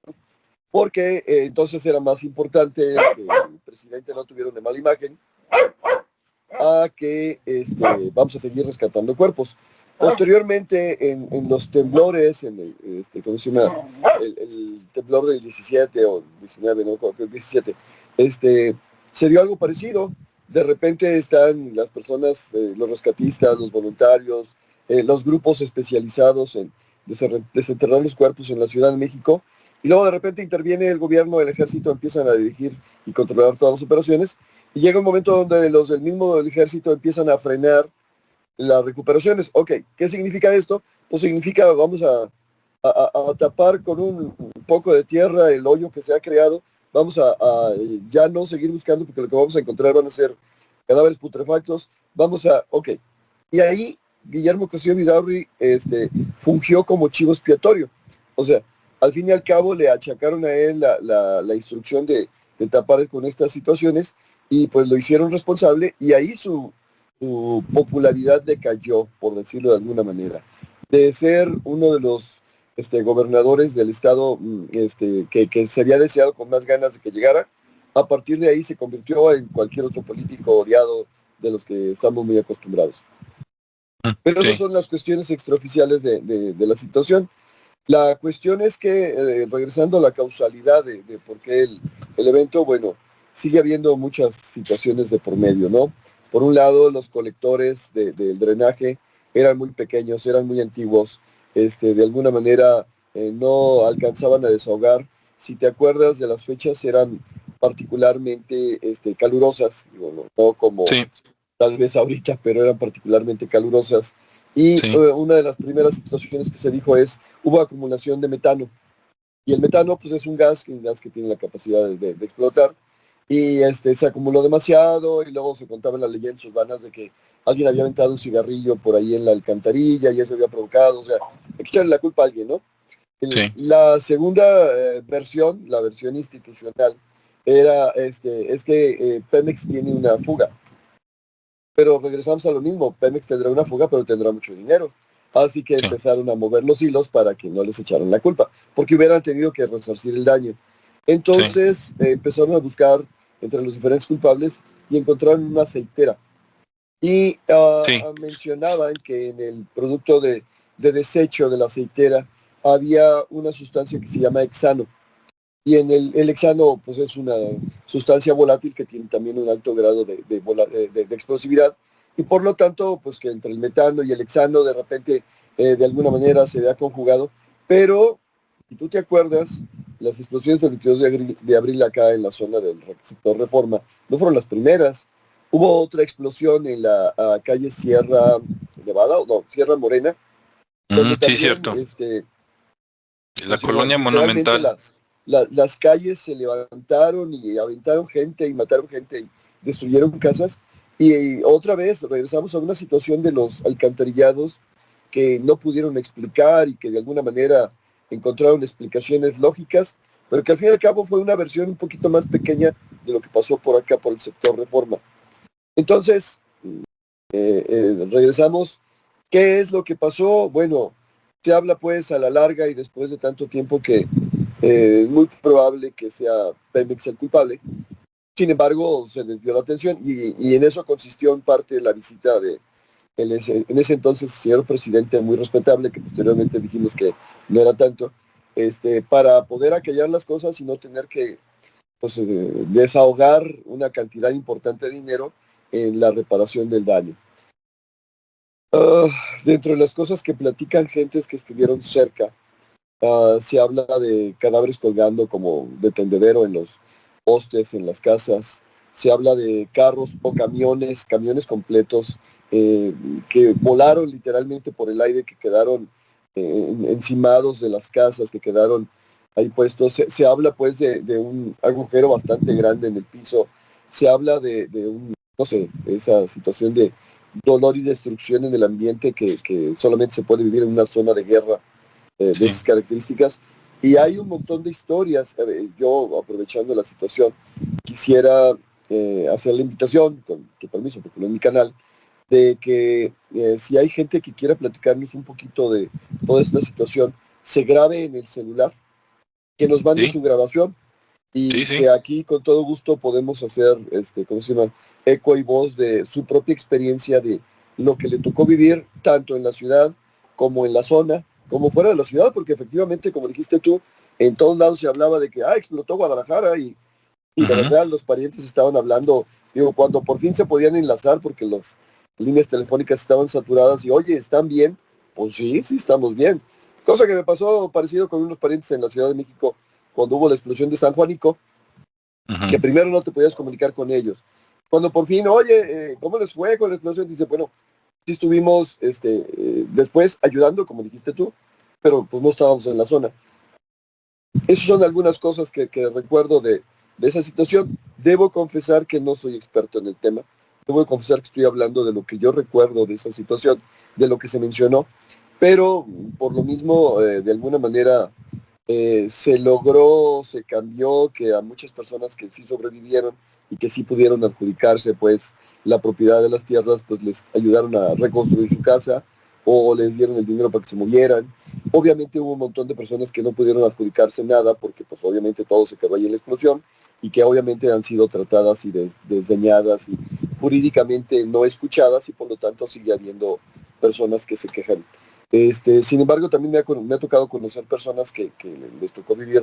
porque entonces era más importante que el presidente no tuviera una mala imagen a que vamos a seguir rescatando cuerpos. Posteriormente, en los temblores, ¿cómo se llama? El temblor del 17 o 19, no creo que el 17, se dio algo parecido. De repente están las personas, los rescatistas, los voluntarios, los grupos especializados en desenterrar los cuerpos en la Ciudad de México, y luego de repente interviene el gobierno, el ejército, empiezan a dirigir y controlar todas las operaciones, y llega un momento donde los del mismo del ejército empiezan a frenar las recuperaciones. Ok, ¿qué significa esto? Pues significa vamos a tapar con un poco de tierra el hoyo que se ha creado, vamos a ya no seguir buscando porque lo que vamos a encontrar van a ser cadáveres putrefactos, ok. Y ahí Guillermo Cosío Vidaurri fungió como chivo expiatorio. O sea, al fin y al cabo le achacaron a él la instrucción de tapar con estas situaciones y pues lo hicieron responsable y ahí su popularidad decayó, por decirlo de alguna manera. De ser uno de los gobernadores del estado que se había deseado con más ganas de que llegara, a partir de ahí se convirtió en cualquier otro político odiado de los que estamos muy acostumbrados. mm, Pero esas sí, son las cuestiones extraoficiales de la situación. La cuestión es que, regresando a la causalidad de por qué el evento, bueno, sigue habiendo muchas situaciones de por medio, ¿no? Por un lado, los colectores del drenaje eran muy pequeños, eran muy antiguos, de alguna manera no alcanzaban a desahogar. Si te acuerdas de las fechas, eran particularmente calurosas, digo, no como sí, tal vez ahorita, pero eran particularmente calurosas. Y sí, una de las primeras situaciones que se dijo es, hubo acumulación de metano. Y el metano, pues es un gas que tiene la capacidad de explotar. Y se acumuló demasiado y luego se contaban las leyendas urbanas de que alguien había aventado un cigarrillo por ahí en la alcantarilla y eso había provocado, o sea, hay que echarle la culpa a alguien, ¿no? sí, La segunda versión, la versión institucional, es que Pemex tiene una fuga. Pero regresamos a lo mismo, Pemex tendrá una fuga, pero tendrá mucho dinero. Así que sí, empezaron a mover los hilos para que no les echaran la culpa, porque hubieran tenido que resarcir el daño. sí, Entonces empezaron a buscar entre los diferentes culpables y encontraron una aceitera. Y sí, mencionaban que en el producto de desecho de la aceitera había una sustancia que se llama hexano. Y en el hexano, pues es una sustancia volátil que tiene también un alto grado de explosividad. Y por lo tanto, pues que entre el metano y el hexano de repente, de alguna manera se vea conjugado. Pero, si tú te acuerdas, las explosiones del 22 de abril acá en la zona del sector Reforma no fueron las primeras. Hubo otra explosión en la calle Sierra Nevada, o no, Sierra Morena, donde Sí, también, cierto. La pues igual, colonia literalmente monumental. las calles se levantaron y aventaron gente y mataron gente y destruyeron casas. Y otra vez regresamos a una situación de los alcantarillados que no pudieron explicar y que de alguna manera encontraron explicaciones lógicas, pero que al fin y al cabo fue una versión un poquito más pequeña de lo que pasó por acá, por el sector Reforma. Entonces, regresamos. ¿Qué es lo que pasó? Bueno, se habla pues a la larga y después de tanto tiempo que es muy probable que sea Pemex el culpable. Sin embargo, se desvió la atención y en eso consistió en parte la visita de en ese entonces señor presidente muy respetable, que posteriormente dijimos que no era tanto, para poder acallar las cosas y no tener que pues, desahogar una cantidad importante de dinero en la reparación del daño. Ah, dentro de las cosas que platican gentes que estuvieron cerca, se habla de cadáveres colgando como de tendedero en los postes, en las casas. Se habla de carros o camiones completos eh, que volaron literalmente por el aire, que quedaron encimados de las casas, que quedaron ahí puestos. Se habla pues de un agujero bastante grande en el piso. Se habla de un, no sé, esa situación de dolor y destrucción en el ambiente que solamente se puede vivir en una zona de guerra de Sí. esas características. Y hay un montón de historias. Yo, aprovechando la situación, quisiera hacer la invitación, con tu permiso, porque no es mi canal, de que si hay gente que quiera platicarnos un poquito de toda esta situación, se grabe en el celular, que nos mande Sí, su grabación sí, y sí. que aquí con todo gusto podemos hacer, ¿cómo se llama? Eco y voz de su propia experiencia de lo que le tocó vivir tanto en la ciudad como en la zona, como fuera de la ciudad, porque efectivamente, como dijiste tú, en todos lados se hablaba de que, explotó Guadalajara y la Ujú. verdad los parientes estaban hablando, digo, cuando por fin se podían enlazar porque las líneas telefónicas estaban saturadas y, oye, ¿están bien? Pues sí, sí estamos bien. Cosa que me pasó parecido con unos parientes en la Ciudad de México cuando hubo la explosión de San Juanico, que Ujú. primero no te podías comunicar con ellos. Cuando por fin, oye, ¿cómo les fue con la explosión? Dice, bueno, sí estuvimos después ayudando, como dijiste tú, pero pues no estábamos en la zona. Esas son algunas cosas que recuerdo de esa situación. Debo confesar que no soy experto en el tema. Debo confesar que estoy hablando de lo que yo recuerdo de esa situación, de lo que se mencionó, pero por lo mismo, de alguna manera, se logró, se cambió, que a muchas personas que sí sobrevivieron y que sí pudieron adjudicarse, pues, la propiedad de las tierras, pues les ayudaron a reconstruir su casa o les dieron el dinero para que se movieran. Obviamente hubo un montón de personas que no pudieron adjudicarse nada porque pues obviamente todo se quedó ahí en la explosión y que obviamente han sido tratadas y desdeñadas y jurídicamente no escuchadas y por lo tanto sigue habiendo personas que se quejan. Sin embargo, también me ha tocado conocer personas que les tocó vivir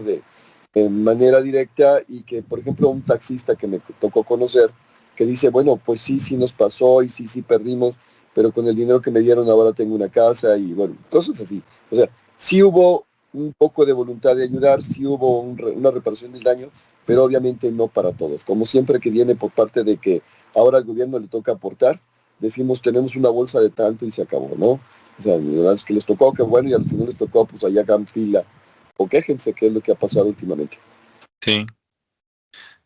de manera directa y que, por ejemplo, un taxista que me tocó conocer, que dice, bueno, pues sí, sí nos pasó y sí, sí perdimos, pero con el dinero que me dieron ahora tengo una casa y bueno, cosas así. O sea, sí hubo un poco de voluntad de ayudar, sí hubo una reparación del daño, pero obviamente no para todos. Como siempre que viene por parte de que ahora al gobierno le toca aportar, decimos tenemos una bolsa de tanto y se acabó, ¿no? O sea, los que les tocó, qué bueno, y a los que no les tocó, pues allá hagan fila. O quéjense, que es lo que ha pasado últimamente. Sí.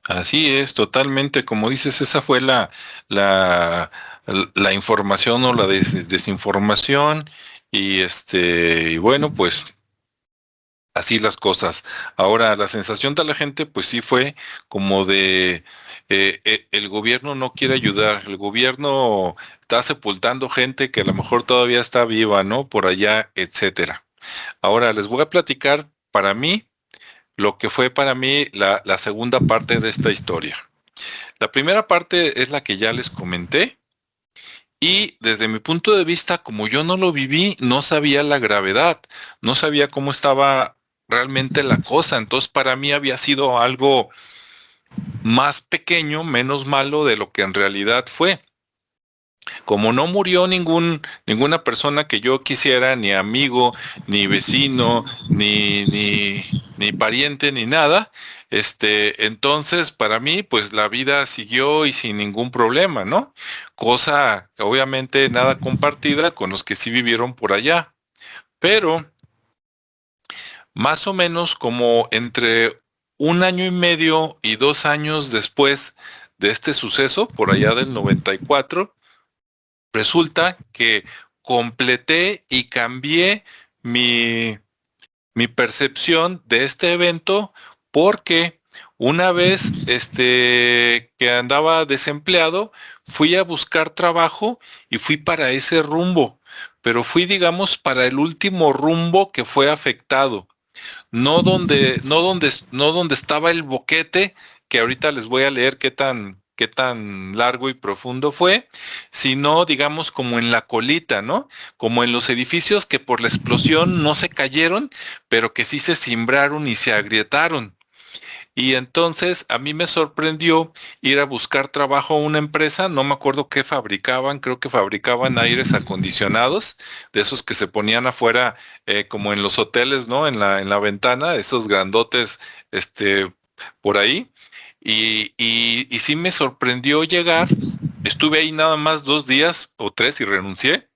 Así es, totalmente. Como dices, esa fue la, la información o la desinformación. Y bueno, pues así las cosas. Ahora, la sensación de la gente, pues sí fue como de el gobierno no quiere ayudar, el gobierno está sepultando gente que a lo mejor todavía está viva, ¿no? Por allá, etcétera. Ahora, les voy a platicar para mí lo que fue para mí la segunda parte de esta historia. La primera parte es la que ya les comenté Y desde mi punto de vista, como yo no lo viví, no sabía la gravedad, no sabía cómo estaba realmente la cosa. Entonces para mí había sido algo más pequeño, menos malo de lo que en realidad fue. Como no murió ninguna persona que yo quisiera, ni amigo, ni vecino, ni pariente, ni nada, entonces para mí, pues la vida siguió y sin ningún problema, ¿no? Cosa, obviamente, nada compartida con los que sí vivieron por allá. Pero más o menos como entre un año y medio y 2 años después de este suceso, por allá del 94, resulta que completé y cambié mi, mi percepción de este evento porque una vez que andaba desempleado, fui a buscar trabajo y fui para ese rumbo, pero fui, digamos, para el último rumbo que fue afectado, no donde estaba el boquete, que ahorita les voy a leer qué tan largo y profundo fue, sino digamos como en la colita, ¿no? Como en los edificios que por la explosión no se cayeron, pero que sí se cimbraron y se agrietaron. Y entonces a mí me sorprendió ir a buscar trabajo a una empresa, no me acuerdo qué fabricaban, creo que fabricaban aires acondicionados, de esos que se ponían afuera, como en los hoteles, ¿no? En la ventana, esos grandotes, por ahí. Y sí me sorprendió llegar, estuve ahí nada más 2 días o 3 y renuncié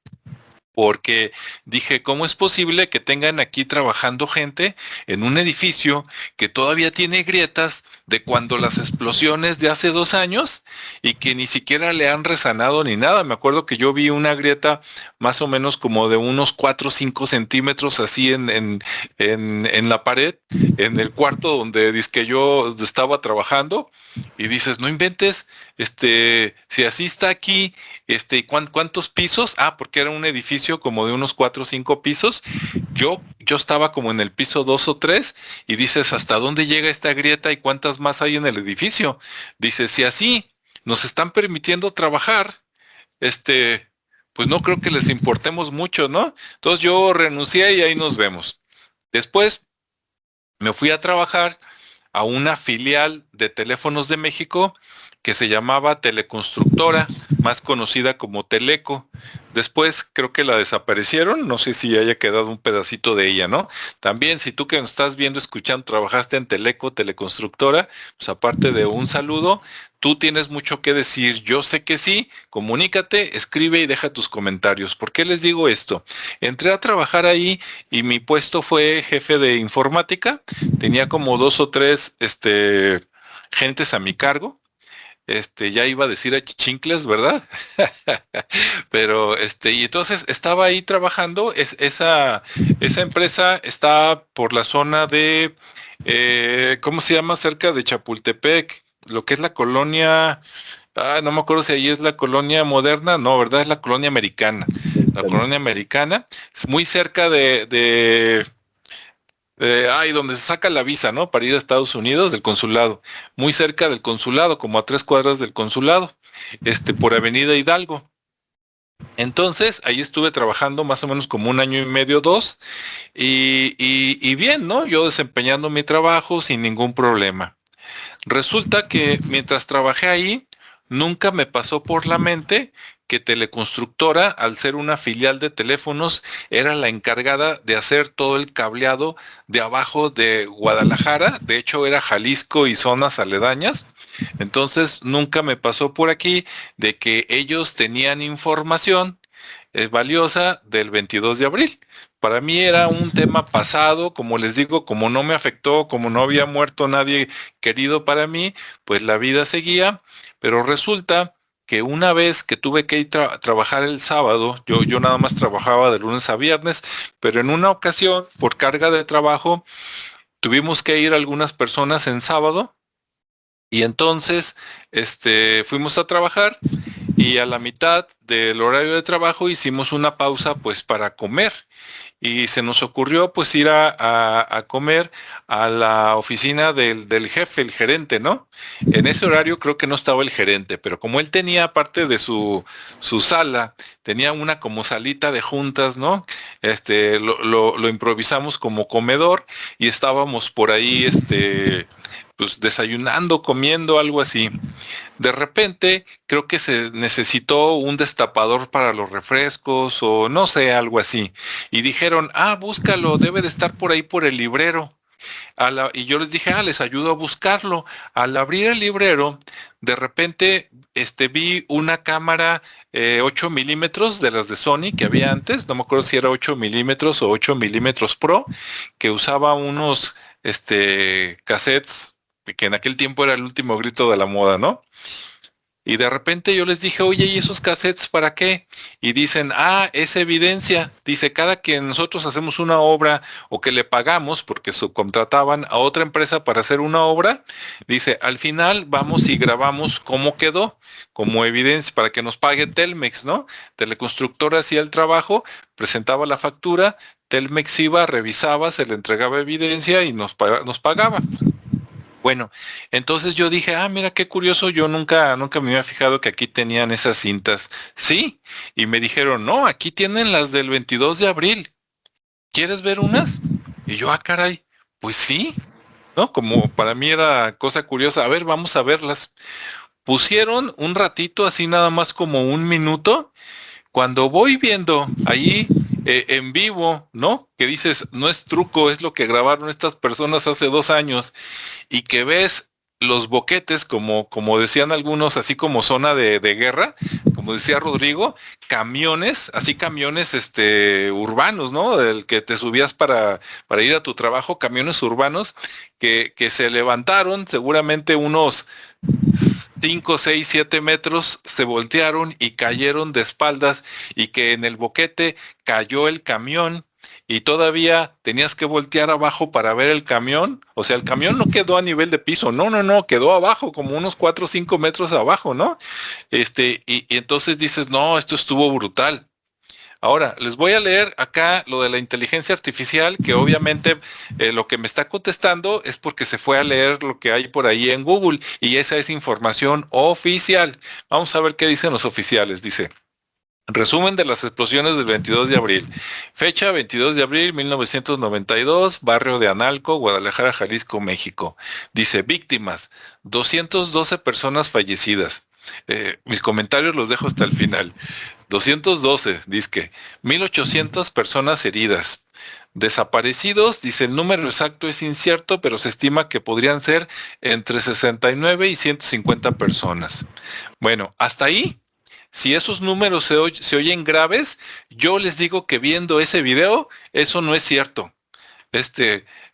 porque dije, ¿cómo es posible que tengan aquí trabajando gente en un edificio que todavía tiene grietas de cuando las explosiones de hace 2 años y que ni siquiera le han resanado ni nada? Me acuerdo que yo vi una grieta más o menos como de unos 4 o 5 centímetros así en la pared, en el cuarto donde dizque yo estaba trabajando, y dices, no inventes, si así está aquí, ¿y cuántos pisos? Ah, porque era un edificio como de unos 4 o 5 pisos. Yo estaba como en el piso 2 o 3, y dices, ¿hasta dónde llega esta grieta y cuántas más hay en el edificio? Dices, si así nos están permitiendo trabajar, pues no creo que les importemos mucho, ¿no? Entonces yo renuncié y ahí nos vemos. Después me fui a trabajar a una filial de Teléfonos de México que se llamaba Teleconstructora, más conocida como Teleco. Después creo que la desaparecieron, no sé si haya quedado un pedacito de ella, ¿no? También, si tú que nos estás viendo, escuchando, trabajaste en Teleco, Teleconstructora, pues aparte de un saludo, tú tienes mucho que decir. Yo sé que sí, comunícate, escribe y deja tus comentarios. ¿Por qué les digo esto? Entré a trabajar ahí y mi puesto fue jefe de informática. Tenía como 2 o 3, gentes a mi cargo. Ya iba a decir a chichincles, ¿verdad? Pero, y entonces estaba ahí trabajando. Esa empresa está por la zona de, ¿cómo se llama? Cerca de Chapultepec, lo que es la colonia, no me acuerdo si ahí es la colonia moderna, no, ¿verdad? Es la colonia americana. La colonia americana es muy cerca donde se saca la visa, ¿no? Para ir a Estados Unidos, del consulado. Muy cerca del consulado, como a 3 cuadras del consulado, por Avenida Hidalgo. Entonces, ahí estuve trabajando más o menos como un año y medio, 2, y bien, ¿no? Yo desempeñando mi trabajo sin ningún problema. Resulta que mientras trabajé ahí, nunca me pasó por la mente que Teleconstructora, al ser una filial de teléfonos, era la encargada de hacer todo el cableado de abajo de Guadalajara. De hecho, era Jalisco y zonas aledañas. Entonces, nunca me pasó por aquí de que ellos tenían información valiosa del 22 de abril. Para mí era un tema pasado, como les digo, como no me afectó, como no había muerto nadie querido para mí, pues la vida seguía. Pero resulta que una vez que tuve que ir a trabajar el sábado, yo nada más trabajaba de lunes a viernes, pero en una ocasión, por carga de trabajo, tuvimos que ir algunas personas en sábado, y entonces fuimos a trabajar, y a la mitad del horario de trabajo hicimos una pausa pues para comer. y se nos ocurrió pues ir a comer a la oficina del jefe, el gerente, ¿no? En ese horario creo que no estaba el gerente, pero como él tenía aparte de su sala, tenía una como salita de juntas, ¿no? Lo improvisamos como comedor y estábamos por ahí, pues desayunando, comiendo, algo así. De repente, creo que se necesitó un destapador para los refrescos o no sé, algo así. Y dijeron, búscalo, debe de estar por ahí por el librero. Y yo les dije, les ayudo a buscarlo. Al abrir el librero, de repente, vi una cámara 8 milímetros de las de Sony que había antes, no me acuerdo si era 8 milímetros o 8 milímetros Pro, que usaba unos, cassettes, que en aquel tiempo era el último grito de la moda, ¿no? Y de repente yo les dije, oye, ¿y esos cassettes para qué? Y dicen, es evidencia. Dice, cada que nosotros hacemos una obra o que le pagamos, porque subcontrataban a otra empresa para hacer una obra, dice, al final vamos y grabamos cómo quedó, como evidencia, para que nos pague Telmex, ¿no? Teleconstructora hacía el trabajo, presentaba la factura, Telmex iba, revisaba, se le entregaba evidencia y nos pagaba. Bueno, entonces yo dije, mira qué curioso, yo nunca me había fijado que aquí tenían esas cintas. Sí, y me dijeron, no, aquí tienen las del 22 de abril. ¿Quieres ver unas? Y yo, caray, pues sí, ¿no? Como para mí era cosa curiosa, a ver, vamos a verlas. Pusieron un ratito, así nada más como un minuto, cuando voy viendo ahí en vivo, ¿no? Que dices, no es truco, es lo que grabaron estas personas hace 2 años y que ves los boquetes, como decían algunos, así como zona de guerra, como decía Rodrigo, camiones, así camiones urbanos, ¿no? Del que te subías para ir a tu trabajo, camiones urbanos que se levantaron, seguramente unos 5, 6, 7 metros, se voltearon y cayeron de espaldas y que en el boquete cayó el camión y todavía tenías que voltear abajo para ver el camión. O sea, el camión no quedó a nivel de piso, no, quedó abajo, como unos 4 o 5 metros abajo, ¿no? Y entonces dices, no, esto estuvo brutal. Ahora, les voy a leer acá lo de la inteligencia artificial, que obviamente lo que me está contestando es porque se fue a leer lo que hay por ahí en Google y esa es información oficial. Vamos a ver qué dicen los oficiales. Dice, resumen de las explosiones del 22 de abril. Fecha 22 de abril 1992, barrio de Analco, Guadalajara, Jalisco, México. Dice, víctimas, 212 personas fallecidas. Mis comentarios los dejo hasta el final. 212, dice 1.800 personas heridas. Desaparecidos, dice el número exacto es incierto, pero se estima que podrían ser entre 69 y 150 personas. Bueno, hasta ahí, si esos números se oyen graves, yo les digo que viendo ese video, eso no es cierto.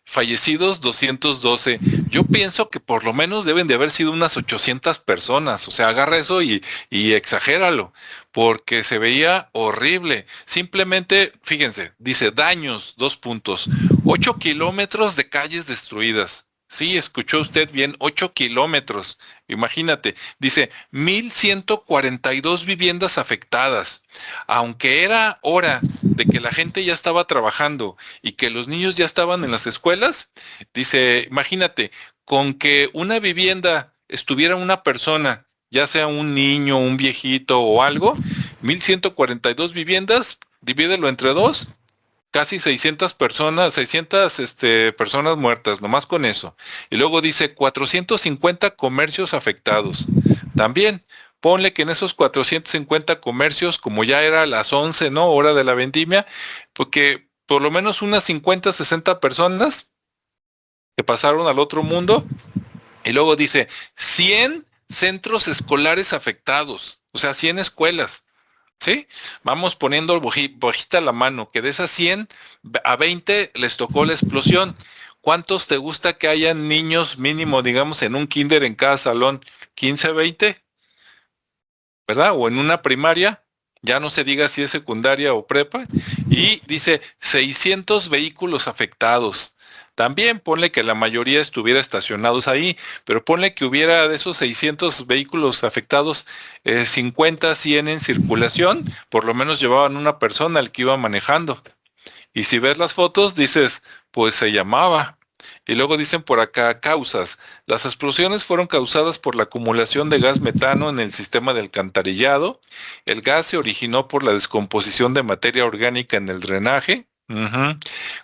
Fallecidos 212. Yo pienso que por lo menos deben de haber sido unas 800 personas. O sea, agarra eso y exagéralo, porque se veía horrible. Simplemente, fíjense, dice daños, 2 puntos. 8 kilómetros de calles destruidas. Sí, escuchó usted bien, 8 kilómetros. Imagínate, dice 1,142 viviendas afectadas. Aunque era hora de que la gente ya estaba trabajando y que los niños ya estaban en las escuelas, dice, imagínate, con que una vivienda estuviera una persona, ya sea un niño, un viejito o algo, 1,142 viviendas, divídelo entre dos, casi 600 personas, 600 personas muertas, nomás con eso. Y luego dice 450 comercios afectados. También, ponle que en esos 450 comercios, como ya era a las 11, ¿no? Hora de la vendimia, porque por lo menos unas 50, 60 personas que pasaron al otro mundo. Y luego dice 100 centros escolares afectados, o sea, 100 escuelas. ¿Sí? Vamos poniendo bajita la mano, que de esas 100 a 20 les tocó la explosión. ¿Cuántos te gusta que hayan niños mínimo, digamos, en un kinder en cada salón? ¿15, 20? ¿Verdad? O en una primaria, ya no se diga si es secundaria o prepa. Y dice 600 vehículos afectados. También ponle que la mayoría estuviera estacionados ahí, pero ponle que hubiera de esos 600 vehículos afectados, 50, 100 en circulación, por lo menos llevaban una persona al que iba manejando. Y si ves las fotos, dices, pues se llamaba. Y luego dicen por acá causas. Las explosiones fueron causadas por la acumulación de gas metano en el sistema de alcantarillado. El gas se originó por la descomposición de materia orgánica en el drenaje,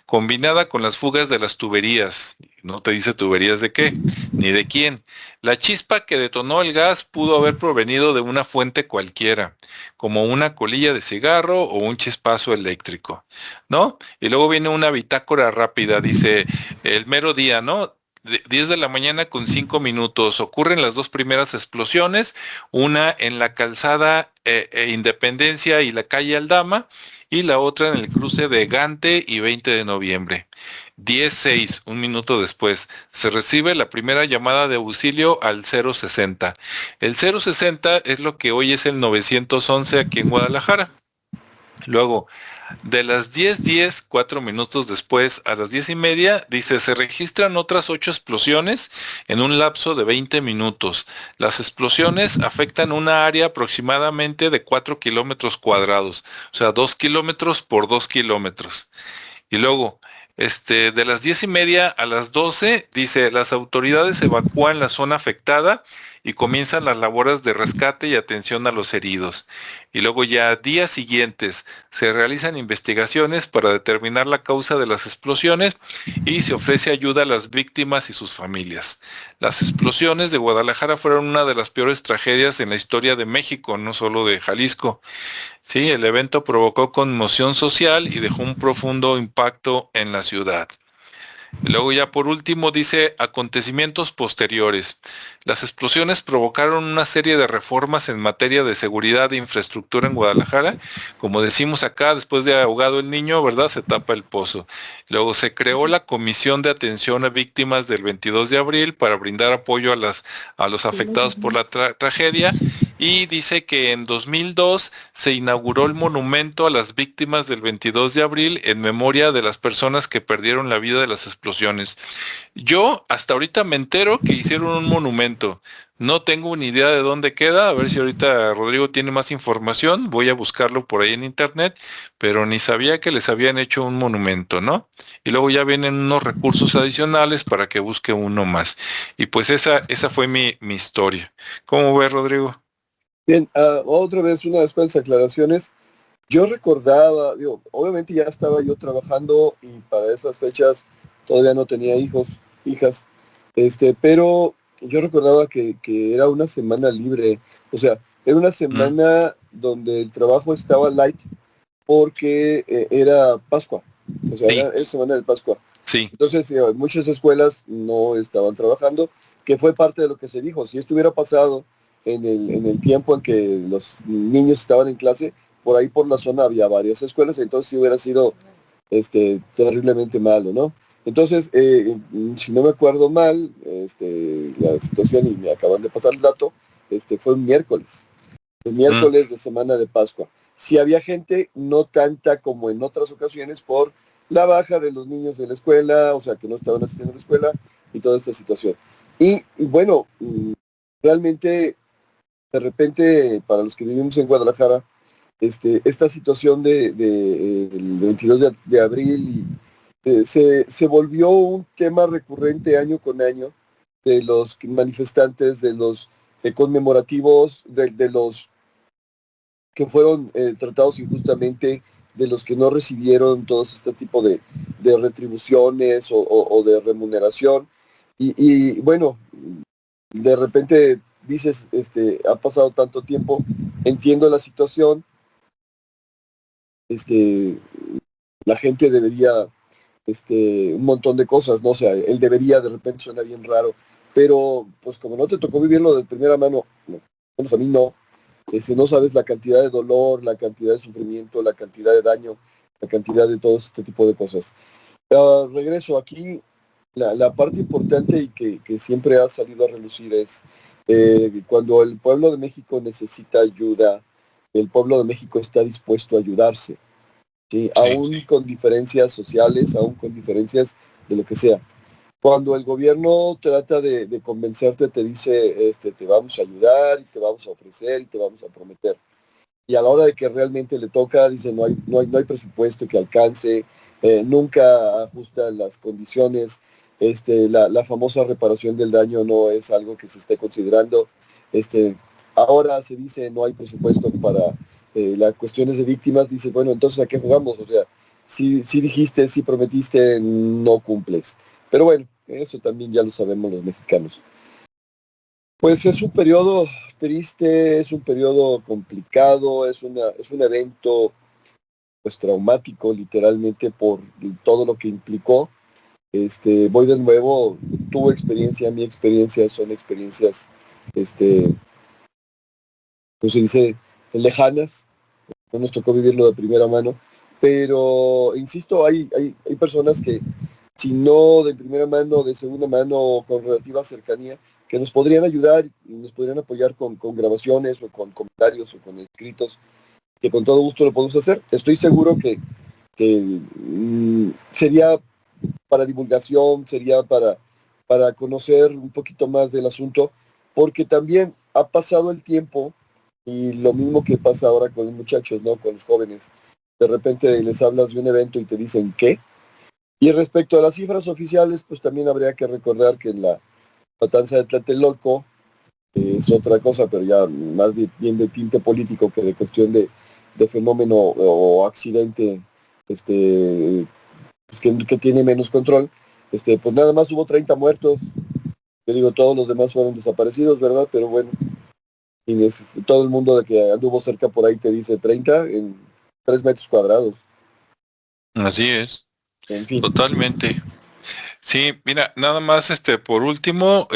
combinada con las fugas de las tuberías. No te dice tuberías de qué, ni de quién. La chispa que detonó el gas pudo haber provenido de una fuente cualquiera, como una colilla de cigarro o un chispazo eléctrico, ¿no? Y luego viene una bitácora rápida, dice, el mero día, ¿no? 10 de la mañana con 5 minutos. Ocurren las dos primeras explosiones, una en la calzada Independencia y la calle Aldama, y la otra en el cruce de Gante y 20 de noviembre. 10:06, un minuto después, se recibe la primera llamada de auxilio al 060. El 060 es lo que hoy es el 911 aquí en Guadalajara. Luego, de las 10:10, 4 minutos después, a las 10:30, dice, se registran otras 8 explosiones en un lapso de 20 minutos. Las explosiones afectan una área aproximadamente de 4 kilómetros cuadrados, o sea, 2 kilómetros por 2 kilómetros. Y luego, de las 10:30 a las 12, dice, las autoridades evacúan la zona afectada y comienzan las labores de rescate y atención a los heridos. Y luego ya días siguientes se realizan investigaciones para determinar la causa de las explosiones y se ofrece ayuda a las víctimas y sus familias. Las explosiones de Guadalajara fueron una de las peores tragedias en la historia de México, no solo de Jalisco. Sí, el evento provocó conmoción social y dejó un profundo impacto en la ciudad. Y luego ya por último dice acontecimientos posteriores. Las explosiones provocaron una serie de reformas en materia de seguridad e infraestructura en Guadalajara. Como decimos acá, después de ahogado el niño, ¿verdad? Se tapa el pozo. Luego se creó la Comisión de Atención a Víctimas del 22 de abril para brindar apoyo a los afectados por la tragedia. Y dice que en 2002 se inauguró el monumento a las víctimas del 22 de abril en memoria de las personas que perdieron la vida de las explosiones. Yo hasta ahorita me entero que hicieron un monumento. No tengo ni idea de dónde queda. A ver si ahorita Rodrigo tiene más información. Voy a buscarlo por ahí en internet, pero ni sabía que les habían hecho un monumento, ¿no? Y luego ya vienen unos recursos adicionales para que busque uno más. Y pues esa fue mi historia. ¿Cómo ves, Rodrigo? Bien, otra vez unas cuantas aclaraciones. Yo recordaba, digo, obviamente ya estaba yo trabajando y para esas fechas todavía no tenía hijos, hijas, pero yo recordaba que era una semana libre, o sea, era una Mm, semana donde el trabajo estaba light porque era Pascua, o sea, sí, era semana de Pascua. sí. Entonces, muchas escuelas no estaban trabajando, que fue parte de lo que se dijo. Si esto hubiera pasado en el tiempo en que los niños estaban en clase, por ahí por la zona había varias escuelas, entonces sí hubiera sido terriblemente malo, ¿no? Entonces, si no me acuerdo mal, la situación, y me acaban de pasar el dato, fue un miércoles, el Mm, miércoles de semana de Pascua. Si había gente, no tanta como en otras ocasiones por la baja de los niños de la escuela, o sea, que no estaban asistiendo a la escuela y toda esta situación. Y bueno, realmente, de repente, para los que vivimos en Guadalajara, esta situación el 22 de abril se volvió un tema recurrente año con año de los manifestantes, de los conmemorativos, de los que fueron tratados injustamente, de los que no recibieron todo este tipo de retribuciones o de remuneración. Y bueno, de repente dices, ha pasado tanto tiempo, entiendo la situación, este, la gente debería, un montón de cosas, ¿no? O sea, él debería de repente suena bien raro, pero pues como no te tocó vivirlo de primera mano, no, pues a mí no, no sabes la cantidad de dolor, la cantidad de sufrimiento, la cantidad de daño, la cantidad de todo este tipo de cosas. Regreso aquí, la parte importante y que siempre ha salido a relucir es cuando el pueblo de México necesita ayuda, el pueblo de México está dispuesto a ayudarse, ¿sí? sí. Aún con diferencias sociales, aún con diferencias de lo que sea. Cuando el gobierno trata de convencerte, te dice, te vamos a ayudar y te vamos a ofrecer y te vamos a prometer. Y a la hora de que realmente le toca, dice, no hay presupuesto que alcance, nunca ajustan las condiciones. La famosa reparación del daño no es algo que se esté considerando. Este, Ahora se dice no hay presupuesto para las cuestiones de víctimas. Dice, bueno, entonces ¿a qué jugamos? O sea, si dijiste, si prometiste, no cumples. Pero bueno, eso también ya lo sabemos los mexicanos. Pues es un periodo triste, es un periodo complicado, es un evento pues traumático literalmente por todo lo que implicó. Voy de nuevo, tuve experiencia, mi experiencia son experiencias, pues se dice, lejanas, no nos tocó vivirlo de primera mano, pero insisto, hay personas que, si no de primera mano, de segunda mano, con relativa cercanía, que nos podrían ayudar y nos podrían apoyar con grabaciones o con comentarios o con escritos, que con todo gusto lo podemos hacer. Estoy seguro que sería para divulgación, sería para conocer un poquito más del asunto, porque también ha pasado el tiempo y lo mismo que pasa ahora con los muchachos, ¿no? Con los jóvenes. De repente les hablas de un evento y te dicen ¿qué? Y respecto a las cifras oficiales, pues también habría que recordar que en la matanza de Tlatelolco es otra cosa, pero ya más bien de tinte político que de cuestión de fenómeno o accidente pues, que tiene menos control. Pues nada más hubo 30 muertos. Yo digo, todos los demás fueron desaparecidos, ¿verdad? Pero bueno, todo el mundo de que anduvo cerca por ahí te dice 30 en 3 metros cuadrados. Así es, En fin. totalmente. Sí, mira, nada más por último,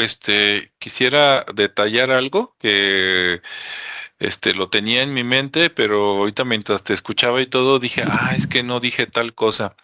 quisiera detallar algo que lo tenía en mi mente, pero ahorita mientras te escuchaba y todo dije, es que no dije tal cosa.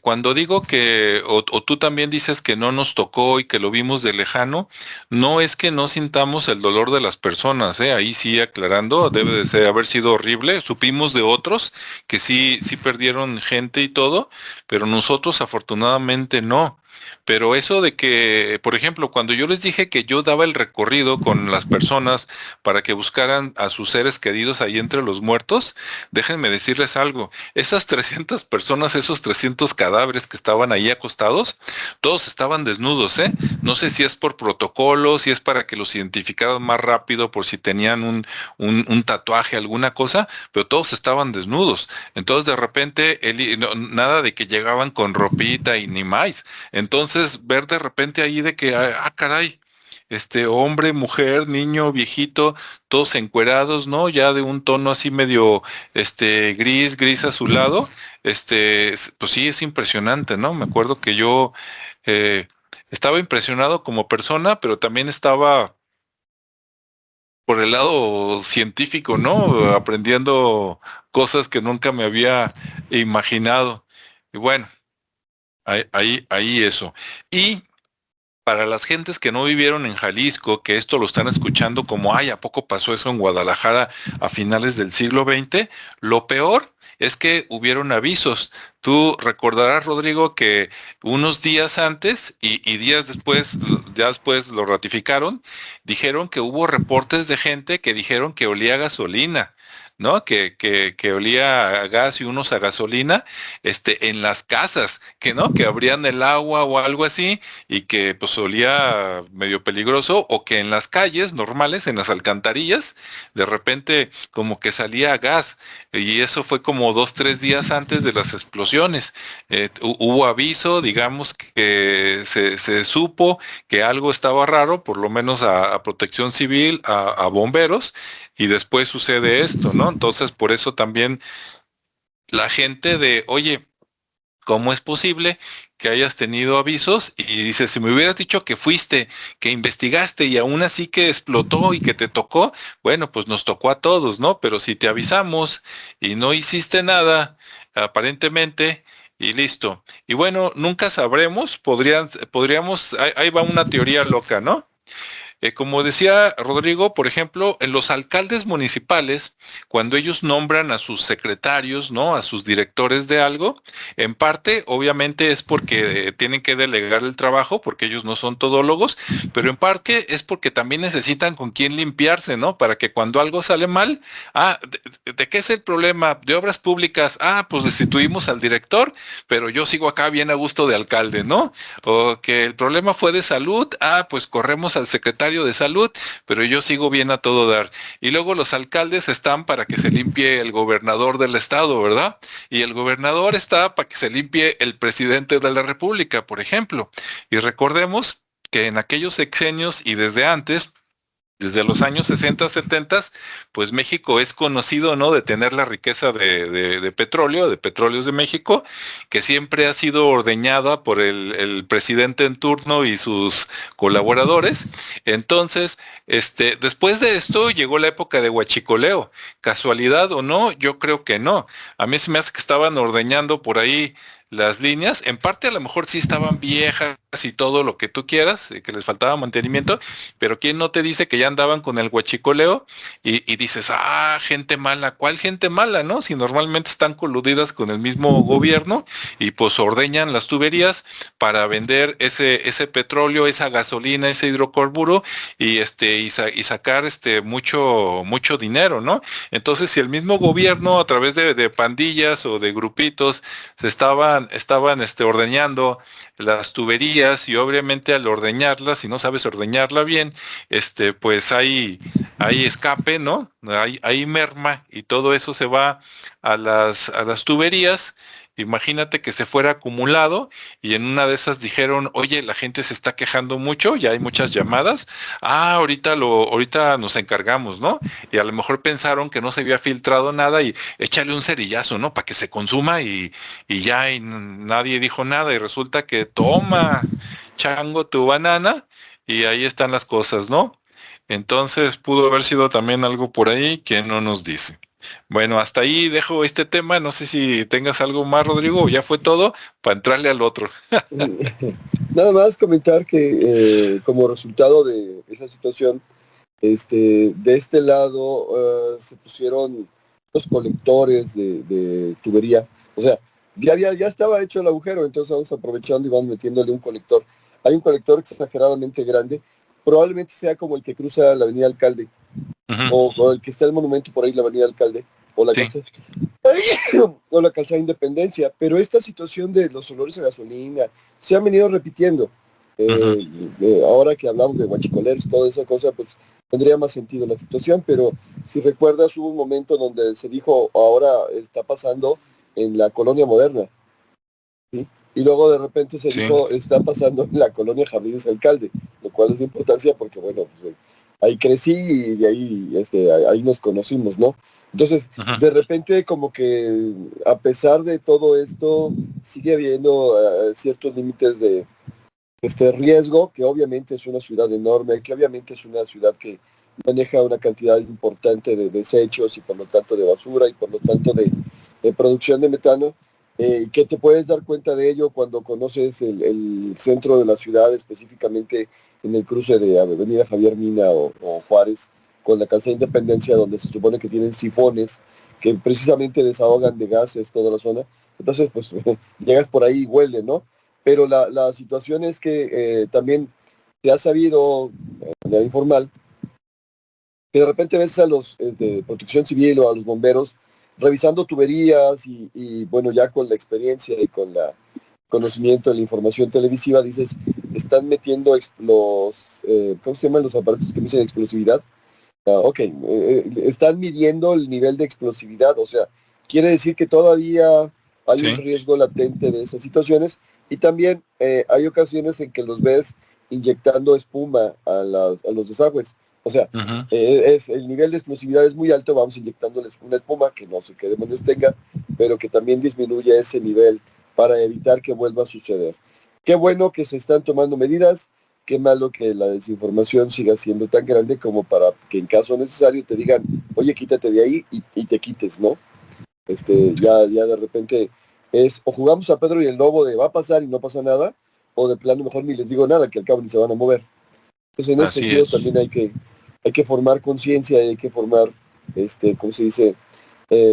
Cuando digo que, o tú también dices que no nos tocó y que lo vimos de lejano, no es que no sintamos el dolor de las personas, ¿eh? Ahí sí aclarando, debe de haber sido horrible. Supimos de otros que sí perdieron gente y todo, pero nosotros afortunadamente no. Pero eso de que, por ejemplo, cuando yo les dije que yo daba el recorrido con las personas para que buscaran a sus seres queridos ahí entre los muertos, déjenme decirles algo. Esas 300 personas, esos 300 cadáveres que estaban ahí acostados, todos estaban desnudos, ¿eh? No sé si es por protocolo, si es para que los identificaran más rápido, por si tenían un tatuaje, alguna cosa, pero todos estaban desnudos. Entonces de repente, nada de que llegaban con ropita y ni más. Entonces ver de repente ahí de que, caray, hombre, mujer, niño, viejito, todos encuerados, ¿no? Ya de un tono así medio, gris azulado, pues sí, es impresionante, ¿no? Me acuerdo que yo estaba impresionado como persona, pero también estaba por el lado científico, ¿no? Aprendiendo cosas que nunca me había imaginado. Y bueno, ahí eso. Y para las gentes que no vivieron en Jalisco, que esto lo están escuchando como, ¿a poco pasó eso en Guadalajara a finales del siglo XX? Lo peor es que hubieron avisos. Tú recordarás, Rodrigo, que unos días antes y días después, ya después lo ratificaron, dijeron que hubo reportes de gente que dijeron que olía a gasolina. ¿No? Que olía a gas y unos a gasolina, en las casas, que no, que abrían el agua o algo así, y que pues olía medio peligroso, o que en las calles normales, en las alcantarillas, de repente como que salía gas, y eso fue como 2, 3 días antes de las explosiones. Hubo aviso, digamos que se supo que algo estaba raro, por lo menos a Protección Civil, a bomberos, y después sucede esto, ¿no? Entonces por eso también la gente oye, ¿cómo es posible que hayas tenido avisos? Y dices, si me hubieras dicho que fuiste, que investigaste y aún así que explotó y que te tocó, bueno, pues nos tocó a todos, ¿no? Pero si te avisamos y no hiciste nada, aparentemente, y listo. Y bueno, nunca sabremos, podríamos, ahí va una teoría loca, ¿no? Como decía Rodrigo, por ejemplo, en los alcaldes municipales, cuando ellos nombran a sus secretarios, ¿no? A sus directores de algo, en parte, obviamente, es porque tienen que delegar el trabajo, porque ellos no son todólogos, pero en parte es porque también necesitan con quién limpiarse, ¿no? Para que cuando algo sale mal, ¿de qué es el problema? De obras públicas, pues destituimos al director, pero yo sigo acá bien a gusto de alcalde, ¿no? O que el problema fue de salud, pues corremos al secretario de salud, pero yo sigo bien a todo dar. Y luego los alcaldes están para que se limpie el gobernador del estado, ¿verdad? Y el gobernador está para que se limpie el presidente de la república, por ejemplo. Y recordemos que en aquellos sexenios y desde antes, desde los años 60, 70, pues México es conocido, ¿no? De tener la riqueza de petróleo, de petróleos de México, que siempre ha sido ordeñada por el presidente en turno y sus colaboradores. Entonces, después de esto llegó la época de huachicoleo. ¿Casualidad o no? Yo creo que no. A mí se me hace que estaban ordeñando por ahí las líneas. En parte a lo mejor sí estaban viejas y todo lo que tú quieras, que les faltaba mantenimiento, pero ¿quién no te dice que ya andaban con el huachicoleo? Y dices, gente mala, ¿cuál gente mala, no? Si normalmente están coludidas con el mismo gobierno y pues ordeñan las tuberías para vender ese petróleo, esa gasolina, ese hidrocarburo y sacar mucho dinero, ¿no? Entonces, si el mismo gobierno a través de pandillas o de grupitos se estaban ordeñando las tuberías y obviamente al ordeñarlas, si no sabes ordeñarla bien, pues hay escape, ¿no? Hay merma y todo eso se va a las tuberías. Imagínate que se fuera acumulado y en una de esas dijeron, oye, la gente se está quejando mucho, ya hay muchas llamadas. Ahorita nos encargamos, ¿no? Y a lo mejor pensaron que no se había filtrado nada y échale un cerillazo, ¿no? Para que se consuma y ya nadie dijo nada y resulta que toma, chango, tu banana y ahí están las cosas, ¿no? Entonces pudo haber sido también algo por ahí que no nos dice. Bueno, hasta ahí dejo este tema. No sé si tengas algo más, Rodrigo, o ya fue todo para entrarle al otro. Nada más comentar que como resultado de esa situación, de este lado se pusieron los colectores de tubería. O sea, ya estaba hecho el agujero, entonces vamos aprovechando y vamos metiéndole un colector. Hay un colector exageradamente grande, probablemente sea como el que cruza la Avenida Alcalde, Ujú, o el que está el monumento por ahí, la Avenida Alcalde, o la sí, calzada, o la calzada Independencia. Pero esta situación de los olores a gasolina se han venido repitiendo. ujú, Eh, Ahora que hablamos de guachicoleros, toda esa cosa, pues tendría más sentido la situación, pero si recuerdas, hubo un momento donde se dijo, ahora está pasando en la colonia moderna, ¿sí? Y luego de repente se sí, dijo, está pasando en la colonia Jardines Alcalde, lo cual es de importancia porque, bueno, pues, ahí crecí y de ahí, ahí nos conocimos, ¿no? Entonces, ujú, de repente como que a pesar de todo esto, sigue habiendo ciertos límites de este riesgo, que obviamente es una ciudad enorme, que obviamente es una ciudad que maneja una cantidad importante de desechos y por lo tanto de basura y por lo tanto de producción de metano, que te puedes dar cuenta de ello cuando conoces el centro de la ciudad, específicamente en el cruce de Avenida Javier Mina o Juárez con la calzada Independencia, donde se supone que tienen sifones que precisamente desahogan de gases toda la zona. Entonces, pues llegas por ahí y huele, ¿no? Pero la situación es que también se ha sabido de manera informal que de repente ves a los de protección civil o a los bomberos revisando tuberías bueno, ya con la experiencia y con la conocimiento de la información televisiva, dices, están metiendo ¿cómo se llaman los aparatos que miden explosividad? Ok, están midiendo el nivel de explosividad, o sea, quiere decir que todavía hay un sí, riesgo latente de esas situaciones y también hay ocasiones en que los ves inyectando espuma a los desagües. O sea, ujú, el nivel de explosividad es muy alto, vamos inyectándoles una espuma que no sé qué demonios tenga, pero que también disminuye ese nivel para evitar que vuelva a suceder. Qué bueno que se están tomando medidas, qué malo que la desinformación siga siendo tan grande como para que en caso necesario te digan, oye, quítate de ahí y te quites, ¿no? Ya de repente es, o jugamos a Pedro y el Lobo de va a pasar y no pasa nada, o de plano mejor ni les digo nada, que al cabo ni se van a mover. Pues en ese Así sentido es. también hay que formar conciencia y hay que formar, ¿cómo se dice?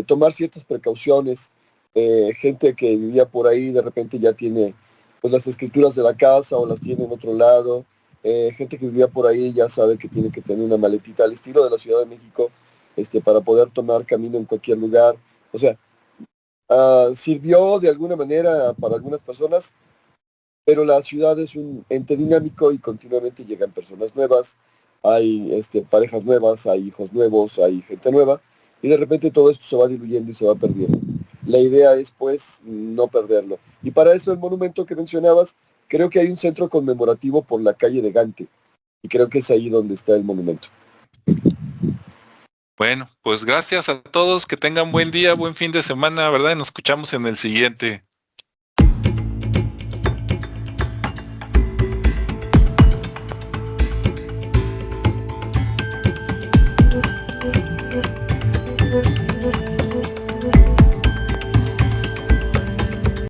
Tomar ciertas precauciones. Gente que vivía por ahí de repente ya tiene pues las escrituras de la casa o las tiene en otro lado. Gente que vivía por ahí ya sabe que tiene que tener una maletita al estilo de la Ciudad de México, para poder tomar camino en cualquier lugar. O sea, sirvió de alguna manera para algunas personas, pero la ciudad es un ente dinámico y continuamente llegan personas nuevas, hay parejas nuevas, hay hijos nuevos, hay gente nueva, y de repente todo esto se va diluyendo y se va perdiendo. La idea es, pues, no perderlo. Y para eso el monumento que mencionabas, creo que hay un centro conmemorativo por la calle de Gante, y creo que es ahí donde está el monumento. Bueno, pues gracias a todos, que tengan buen día, buen fin de semana, ¿verdad? Y nos escuchamos en el siguiente.